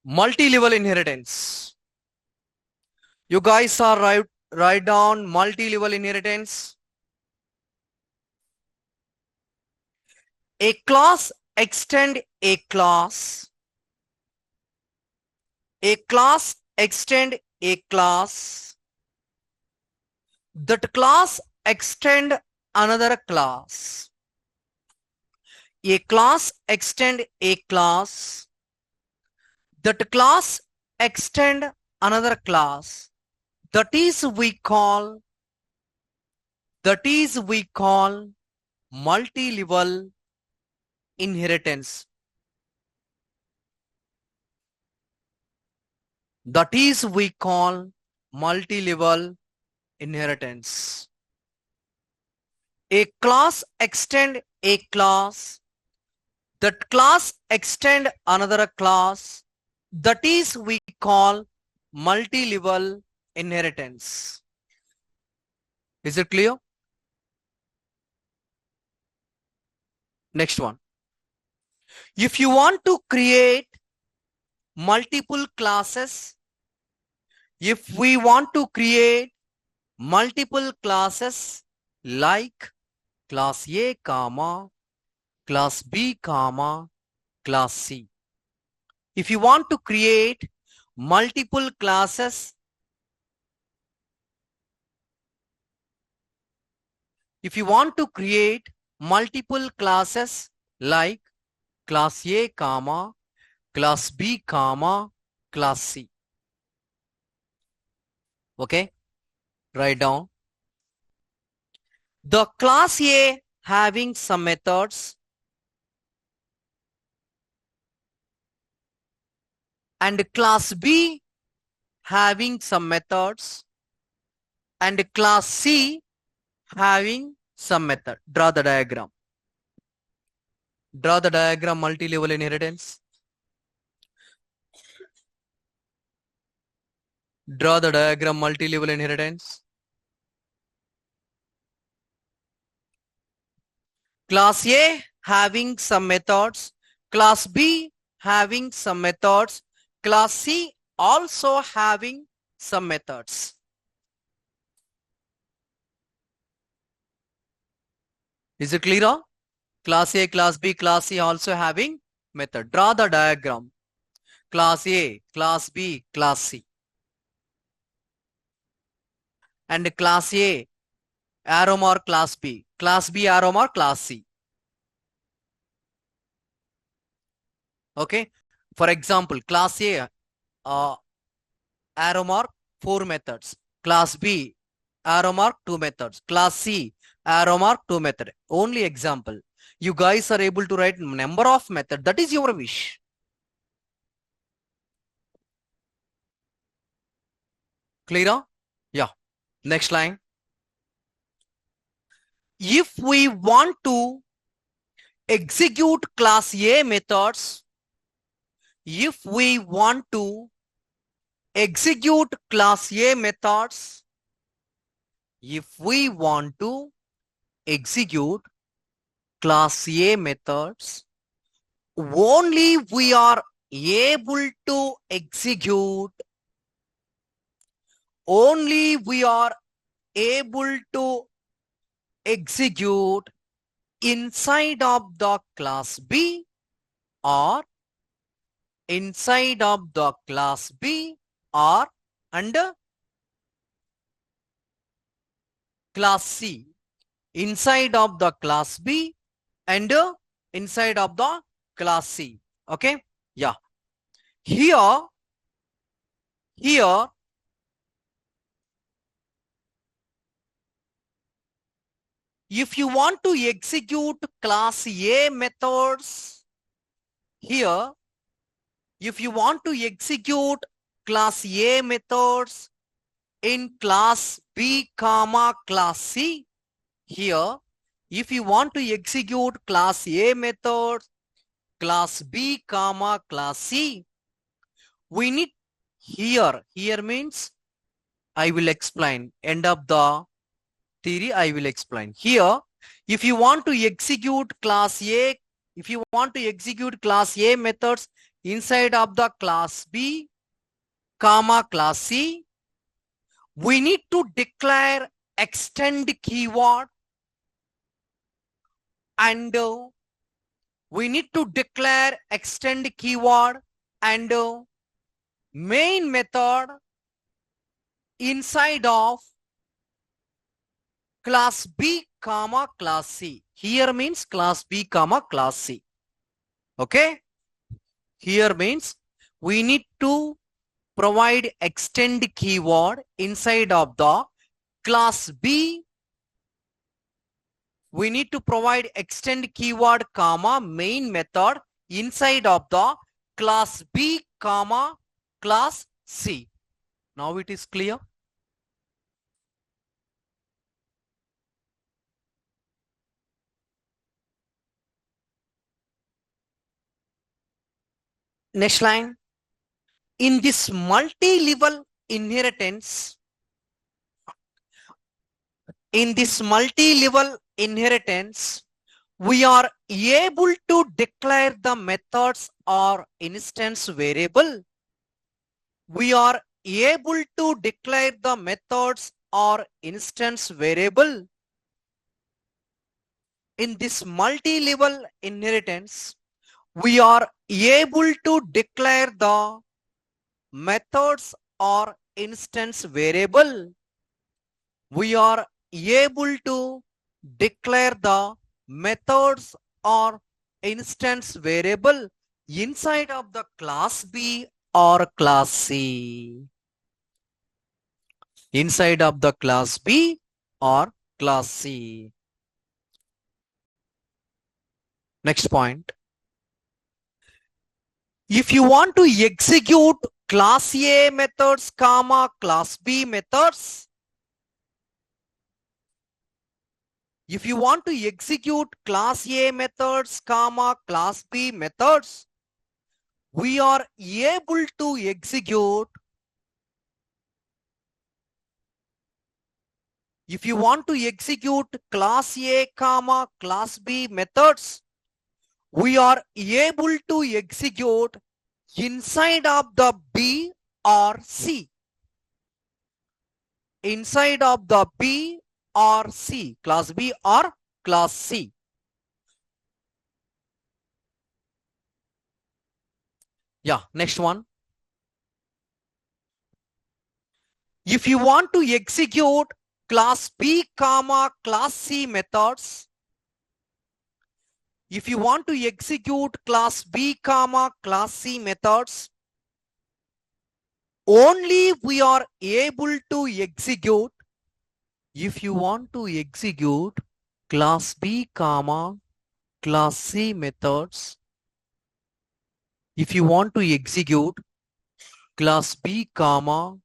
Multi-level inheritance. You guys are write down multi-level inheritance. A class extend a class. A class extend a class. That class extend another class. A class extend a class. That class extend another class. That is we call multi-level inheritance. That is we call multi-level inheritance. A class extend a class. That class extend another class. That is we call multi-level inheritance. Is it clear? Next one. If you want to create multiple classes, if we want to create multiple classes like class A, comma, class B, comma, class C. If you want to create multiple classes, if you want to create multiple classes like class A, comma, class B, comma, class C. Okay, write down. The class A having some methods and class B having some methods and class C having some method. Draw the diagram. Draw the diagram multi-level inheritance. Draw the diagram multi-level inheritance. Class A having some methods. Class B having some methods. Class C also having some methods. Is it clear? Class A, class B, class C also having method. Draw the diagram. Class A, class B, class C. And class A, arrow mark class B. Class B, arrow mark class C. Okay. For example, class A, arrow mark 4 methods. Class B, arrow mark 2 methods. Class C, arrow mark 2 method. Only example. You guys are able to write number of method. That is your wish. Clear? Yeah. Next line. If we want to execute class A methods, if we want to execute class A methods, if we want to execute class A methods, only we are able to execute, only we are able to execute inside of the class B or inside of the class B or under class C, inside of the class B and inside of the class C. Okay. Yeah. Here if you want to execute class A methods, here if you want to execute class A methods in class B comma class C, here if you want to execute class A methods class B comma class C, we need here means I will explain end of the theory. I will explain here. If you want to execute class A, if you want to execute class A methods inside of the class B comma class C, we need to declare extend keyword and we need to declare extend keyword and main method inside of class B comma class C. Here means class B comma class C. Okay. Here means we need to provide extend keyword inside of the class B. We need to provide extend keyword comma main method inside of the class B comma class C. Now it is clear. Next line. In this multi-level inheritance, we are able to declare the methods or instance variable. We are able to declare the methods or instance variable. In this multi-level inheritance, we are able to declare the methods or instance variable. We are able to declare the methods or instance variable inside of the class B or class C. Inside of the class B or class C. Next point. If you want to execute class A methods comma class B methods, if you want to execute class A methods comma class B methods, we are able to execute. If you want to execute class A comma class B methods, we are able to execute inside of the B or C. Inside of the B or C, class B or class C. Yeah, next one. If you want to execute class B comma class C methods, if you want to execute class B comma class C methods, only we are able to execute. If you want to execute class B comma class C methods, if you want to execute class B comma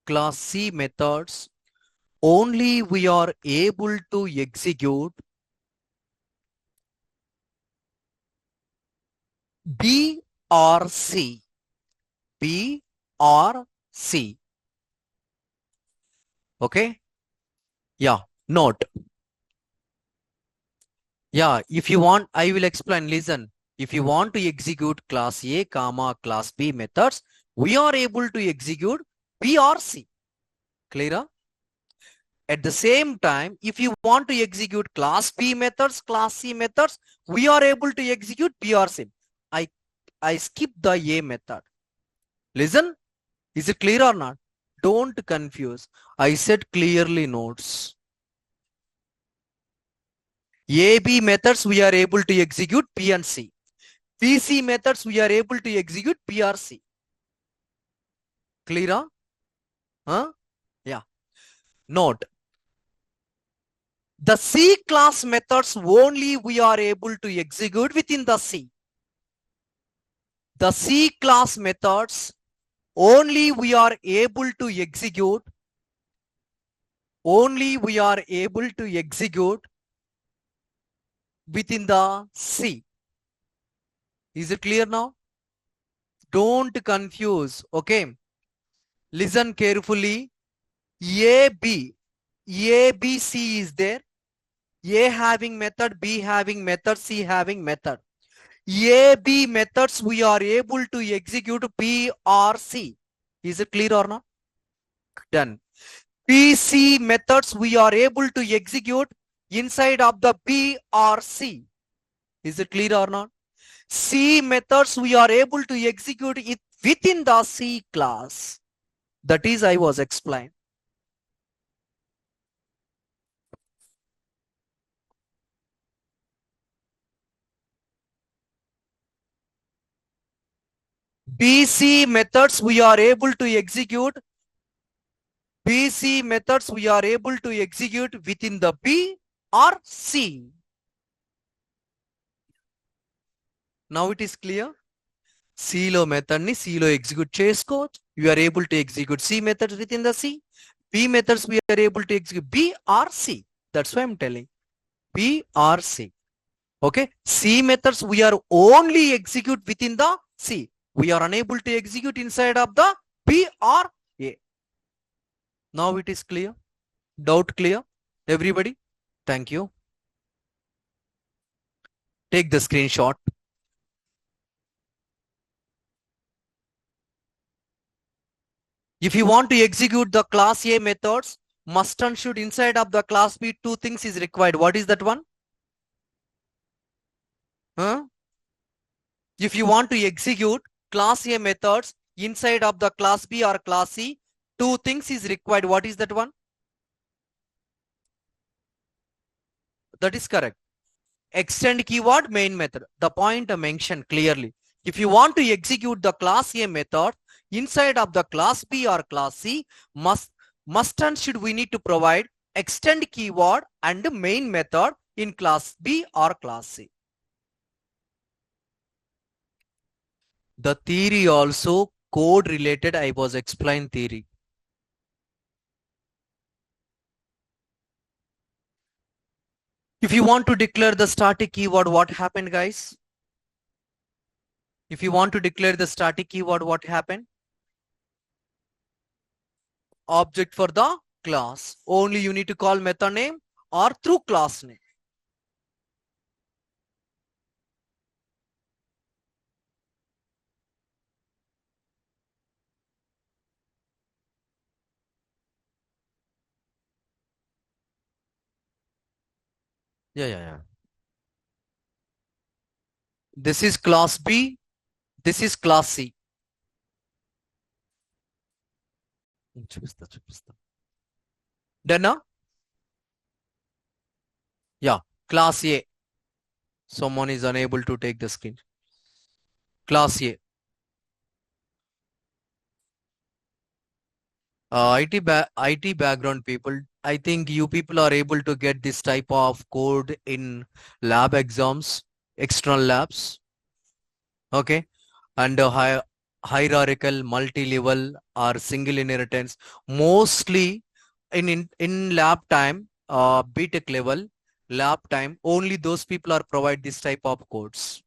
class C methods, only we are able to execute B or C. B or C. Okay. Yeah. Note. Yeah. If you want, I will explain. Listen. If you want to execute class A, comma, class B methods, we are able to execute B or C. Clear? At the same time, if you want to execute class B methods, class C methods, we are able to execute B or C. I skip the A method. Listen, is it clear or not? Don't confuse. I said clearly notes. A, B methods, we are able to execute B and C. B, C methods, we are able to execute B or C. Clear? Huh? Yeah. Note. The C class methods only we are able to execute within the C. The C class methods only we are able to execute within the C. Is it clear now? Don't confuse. Okay. Listen carefully. A, B, C is there. A having method, B having method, C having method. A, B methods we are able to execute B or C. Is it clear or not? Done. B, C methods we are able to execute inside of the B or C. Is it clear or not? C methods we are able to execute it within the C class. That is I was explained. BC methods we are able to execute. BC methods we are able to execute within the B or C. Now it is clear. C lo method ni C lo execute చేసుకోవచ్చు. You are able to execute C methods within the C. B methods we are able to execute B or C. That's why I'm telling. B or C. Okay. C methods we are only execute within the C. We are unable to execute inside of the B or A. Now it is clear. Doubt clear? Everybody? Thank you. Take the screenshot. If you want to execute the class A methods, must and should inside of the class B, two things is required. What is that one? Huh? If you want to execute class A methods inside of the class B or class C, two things is required. What is that one? That is correct. Extend keyword main method. The point I mentioned clearly. If you want to execute the class A method inside of the class B or class C, must and should we need to provide extend keyword and main method in class B or class C. The theory also code related. I was explain theory. If you want to declare the static keyword, what happened, guys? If you want to declare the static keyword, what happened? Object for the class. Only you need to call method name or through class name. Yeah. This is class B. This is class C. Done now? Yeah. Class A. Someone is unable to take the screen. Class A. IT background people, I think you people are able to get this type of code in lab exams, external labs. Okay. And hierarchical, multi-level or single inheritance. Mostly in lab time, BTech level lab time, only those people are provide this type of codes.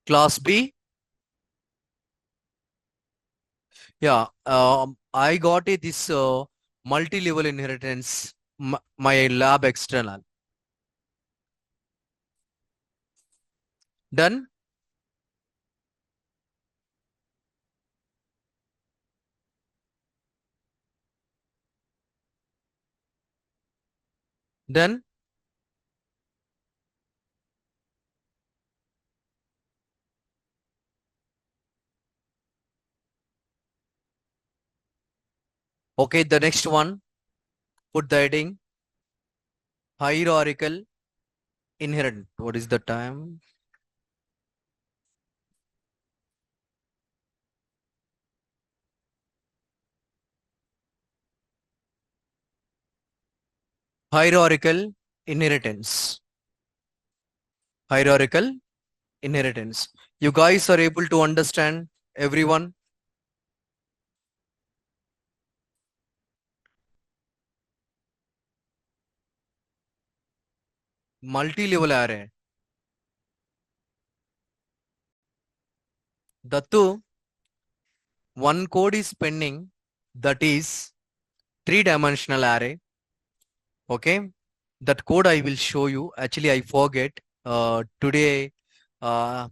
Class B, yeah. I got this multi-level inheritance, my lab external. Done. Done. Okay, the next one, put the heading hierarchical inheritance. What is the time? Hierarchical inheritance. Hierarchical inheritance. You guys are able to understand, everyone? Multi-level array. Dattu, one code is pending, that is three-dimensional array. Okay, that code I will show you. Actually, I forget. Today, I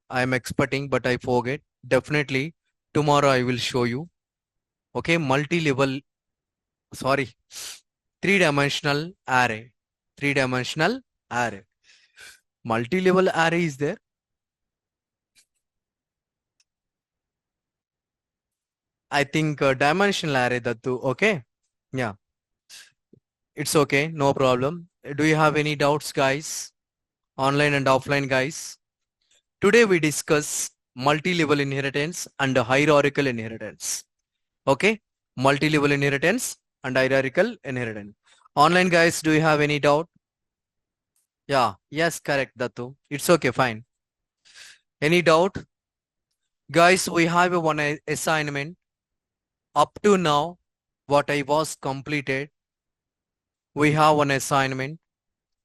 am expecting, but I forget. Definitely, tomorrow I will show you. Okay, multi-level, sorry, three-dimensional array. Three-dimensional array. Multi-level array is there. I think dimensional array, Dattu. Okay. Yeah, it's okay. No problem. Do you have any doubts, guys? Online and offline, guys? Today we discuss multi-level inheritance and hierarchical inheritance. Okay. Multi-level inheritance and hierarchical inheritance. Online, guys, do you have any doubt? Yeah. Yes, correct, Dattu. It's okay. Fine. Any doubt? Guys, we have a one assignment. Up to now, what I was completed, we have one assignment.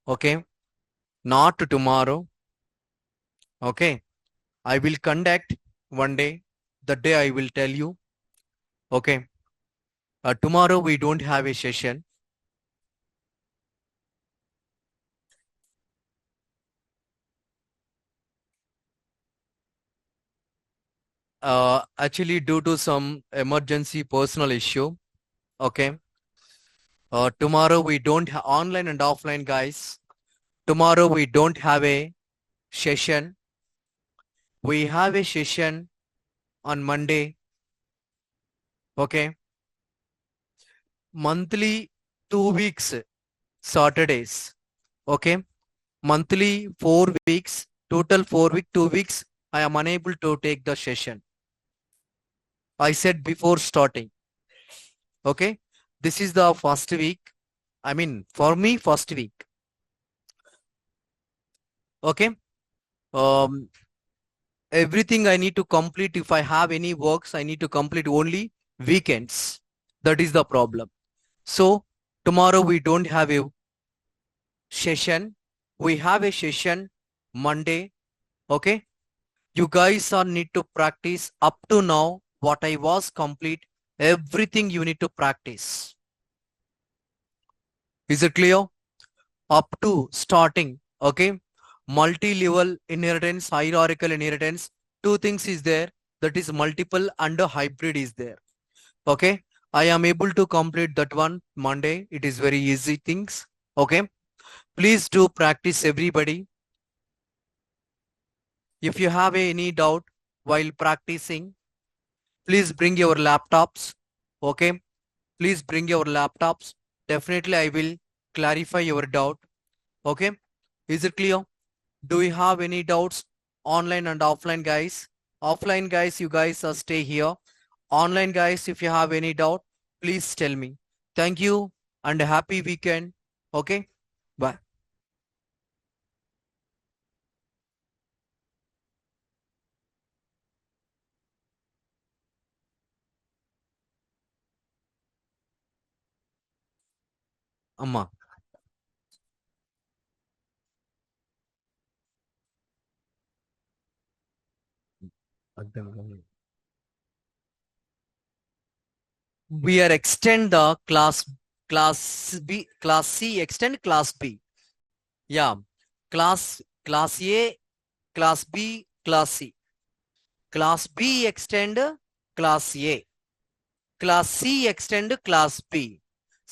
Okay. Not tomorrow. Okay. I will conduct one day. The day I will tell you. Okay. Tomorrow we don't have a session. Actually, due to some emergency personal issue. Okay. Tomorrow we don't have online and offline, guys. Tomorrow we don't have a session. We have a session on Monday. Okay. Monthly 2 weeks, Saturdays. Okay. Monthly 4 weeks, total 4 week, 2 weeks. I am unable to take the session. I said before starting. Okay. This is the first week. I mean, for me, first week. Okay. Um, everything I need to complete. If I have any works, I need to complete only weekends. That is the problem. So tomorrow we don't have a session. We have a session Monday. Okay. You guys are need to practice up to now what I was complete. Everything you need to practice. Is it clear? Up to starting. Okay. Multi-level inheritance, hierarchical inheritance. Two things is there. That is multiple and a hybrid is there. Okay. I am able to complete that one Monday. It is very easy things. Okay. Please do practice, everybody. If you have any doubt while practicing, please bring your laptops. Okay. Please bring your laptops. Definitely I will clarify your doubt. Okay. Is it clear? Do you have any doubts? Online and offline, guys. Offline, guys, you guys stay here. Online, guys, if you have any doubt, please tell me. Thank you and happy weekend. Okay. Bye. అమ్మా అర్థం కాలేదు. We are extend the class B class C extend class B. Yeah, class A, class B, class C. Class B extend class A. Class C extend class B.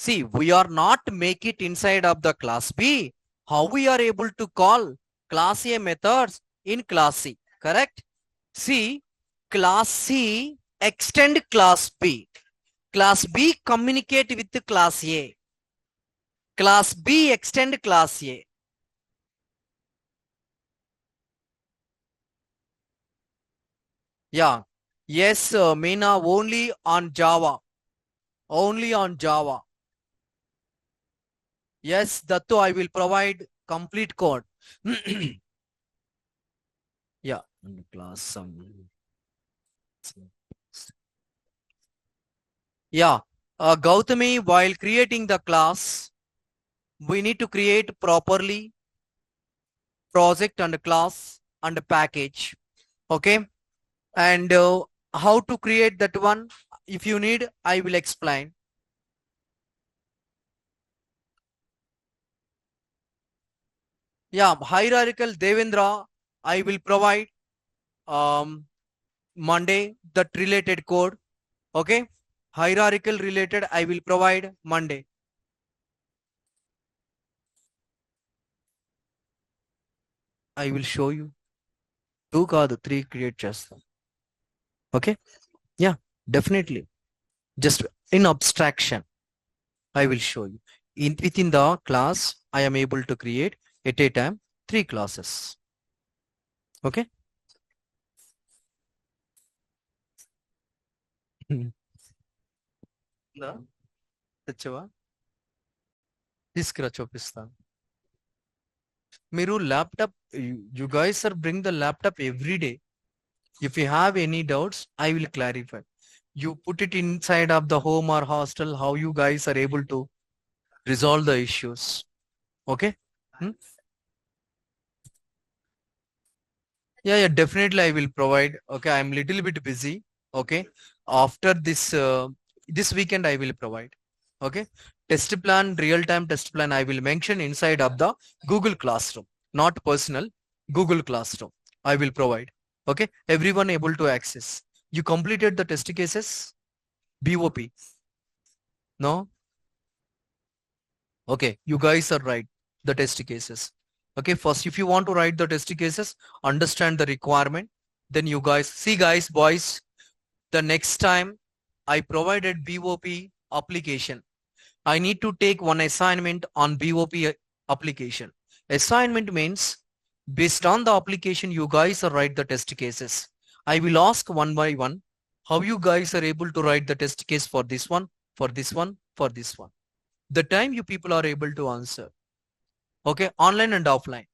See, we are not make it inside of the class B. How we are able to call class A methods in class C? Correct? See, class C extend class B. Class B communicate with class A. Class B extend class A. Yeah. Yes, Meena, only on Java. Only on Java. Yes, Dattu, I will provide complete code. Yeah. Class Yeah. Gautami, while creating the class, we need to create properly project and class and package. Okay. And how to create that one? If you need, I will explain. Yeah. Hierarchical Devendra, I will provide Monday that related code. Okay. Hierarchical related, I will provide Monday. I will show you. 2 కాదు 3 create చేస్తాం. Okay. Yeah, definitely. Just in abstraction, I will show you. Within the class, I am able to create at a time 3 classes. Okay. తెచ్చవా తీసుకురా చూపిస్తాను మీరు laptop you guys are bring the laptop every day. If you have any doubts, I will clarify. You put it inside of the home or hostel, how you guys are able to resolve the issues. Okay. Hmm? Yeah, definitely I will provide. Okay, I'm little bit busy. Okay, after this weekend I will provide. Okay, test plan, real time test plan I will mention inside of the Google Classroom, not personal. Google Classroom I will provide. Okay, everyone able to access. You completed the test cases? BOP? No. Okay, you guys are right. The test cases. Okay, first, if you want to write the test cases, understand the requirement. Then you guys see, guys, boys, the next time I provided BOP application, I need to take one assignment on BOP application. Assignment means based on the application, you guys are write the test cases. I will ask one by one how you guys are able to write the test case for this one, for this one, for this one. The time you people are able to answer. Okay, online and offline.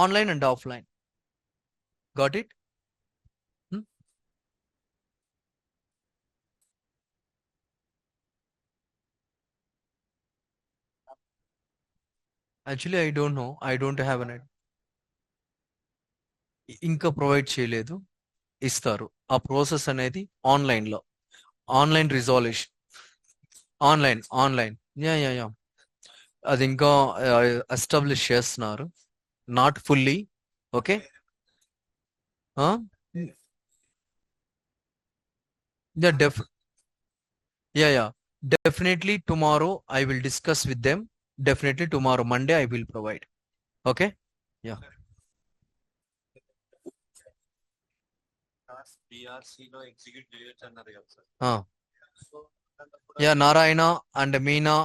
Online and offline. Got it? Hmm? Actually, I don't know. I don't have an ఇంకా provide చేయలేదు. ఇస్తారు. ఆ process అనేది online లో. Online రిజాల్యూషన్. Online. Yeah. అది ఇంకా establish చేస్తున్నారు. Not fully. Okay. Yeah deaf yeah. Definitely tomorrow I will discuss with them. Definitely tomorrow, Monday, I will provide. Okay? Yeah. Yeah, Narayana and Meena.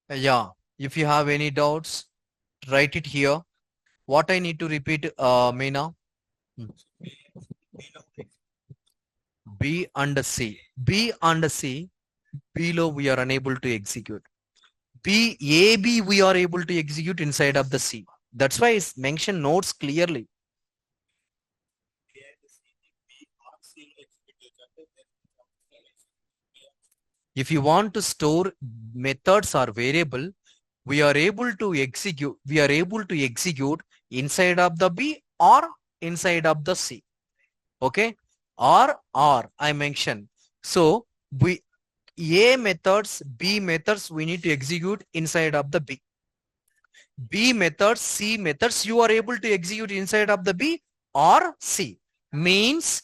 Yeah. If you have any doubts, write it here. What I need to repeat, Meena? Hmm. B and C. B and C. Below we are unable to execute. B we are able to execute inside of the C. That's why it's mentioned notes clearly. If you want to store methods or variable, we are able to execute inside of the B or inside of the C. Okay, or I mentioned. So we A methods, B methods, we need to execute inside of the B. B methods, C methods, you are able to execute inside of the B or C. Means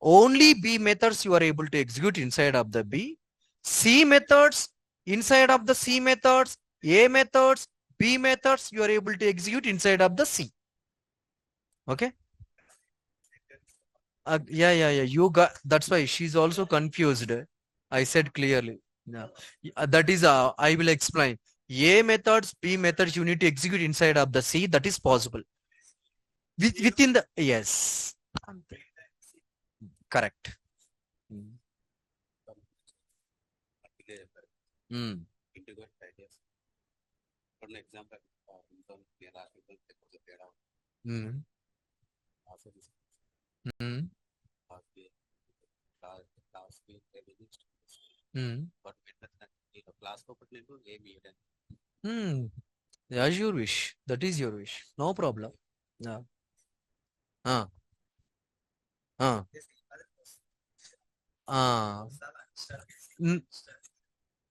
only B methods you are able to execute inside of the B. C methods inside of the C methods, A methods, B methods you are able to execute inside of the C. Okay. Yeah. You got, that's why she's also confused. I said clearly. Yeah. That is, I will explain. A methods, B methods, you need to execute inside of the C. That is possible. Within the, yes. Correct. Mm. Mm. Mm. Mm. Mm. Mm. As your wish. That is your wish. No problem. Yeah. Uh, uh, uh. Mm.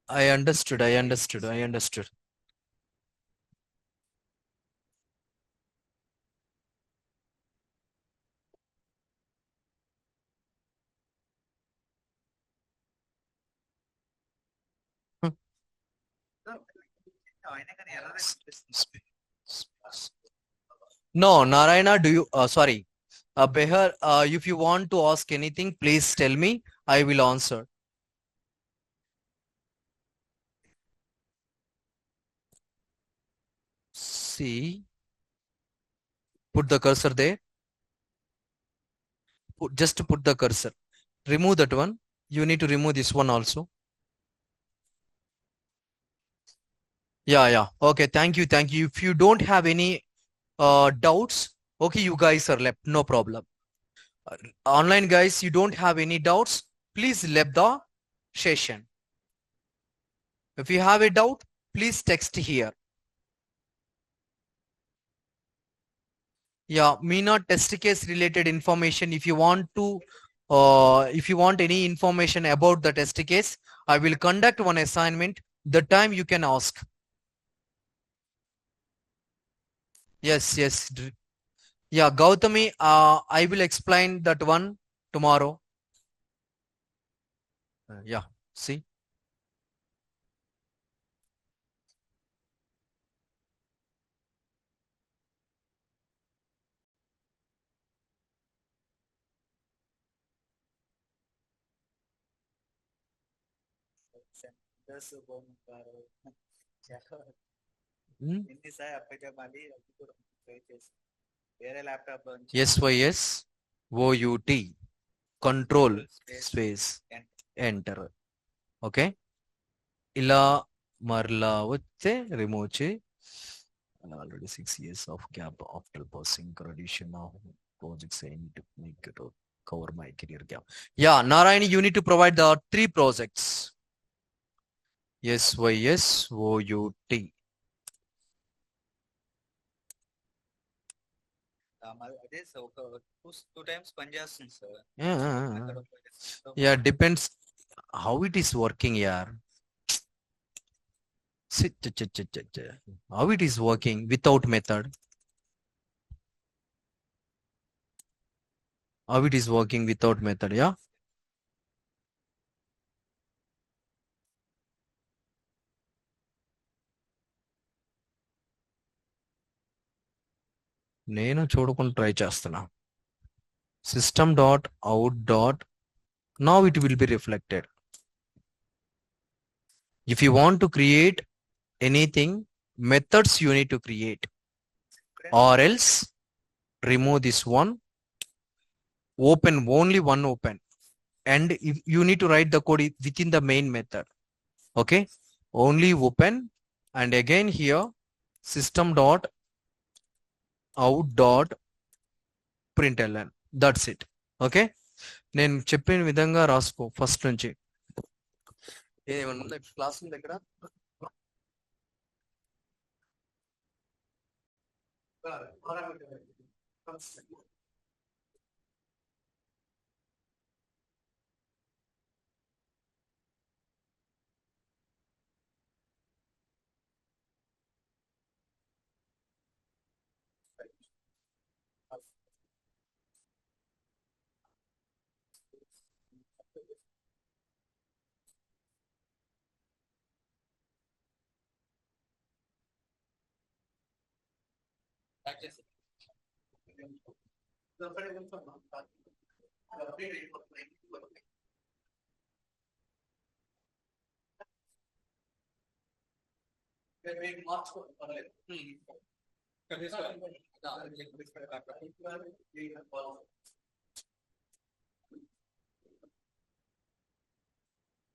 I understood. I understood. I understood. Hmm. No, Narayana, do you, sorry, Behar, if you want to ask anything, please tell me. I will answer. See, put the cursor there. Just put the cursor. Remove that one. You need to remove this one also. Yeah. Okay, thank you. Thank you. If you don't have any doubts, okay, you guys are left. No problem. Uh, Online guys, you don't have any doubts, please leave the session. If you have a doubt, please text here. Yeah, MENA test case related information. If you want to, if you want any information about the test case, I will conduct one assignment. The time you can ask. Yes. Yeah, Gautami, I will explain that one tomorrow. Yeah, see. Hmm? SYS OUT control space enter. Okay, ఇలా మరలా వచ్చే remove చేయి. Already 6 years of gap after passing graduation now projects I need to make it to cover my career gap. Yeah, Narayani, you need to provide the 3 projects. SYS OUT. Yeah, depends how it is working. Yeah, how it is working without method. How it is working without method. Yeah. నేను చూడకుండా try చేస్తున్నా. System dot out dot. Now it will be reflected. If you want to create anything, methods you need to create, or else remove this one, open only one open, and if you need to write the code within the main method. Okay, only open, and again here system dot out dot println. That's it. Okay, నేను చెప్పిన విధంగా రాసుకో first నుంచి. ఏమన్నా class ఉంది దగ్గర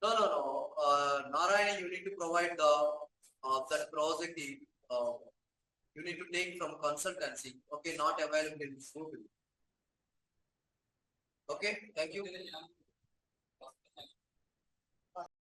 No, no, no. Narayana, you need to provide the that project. Uh, you need to take from consultancy. Okay, not available in Google. Okay, thank you.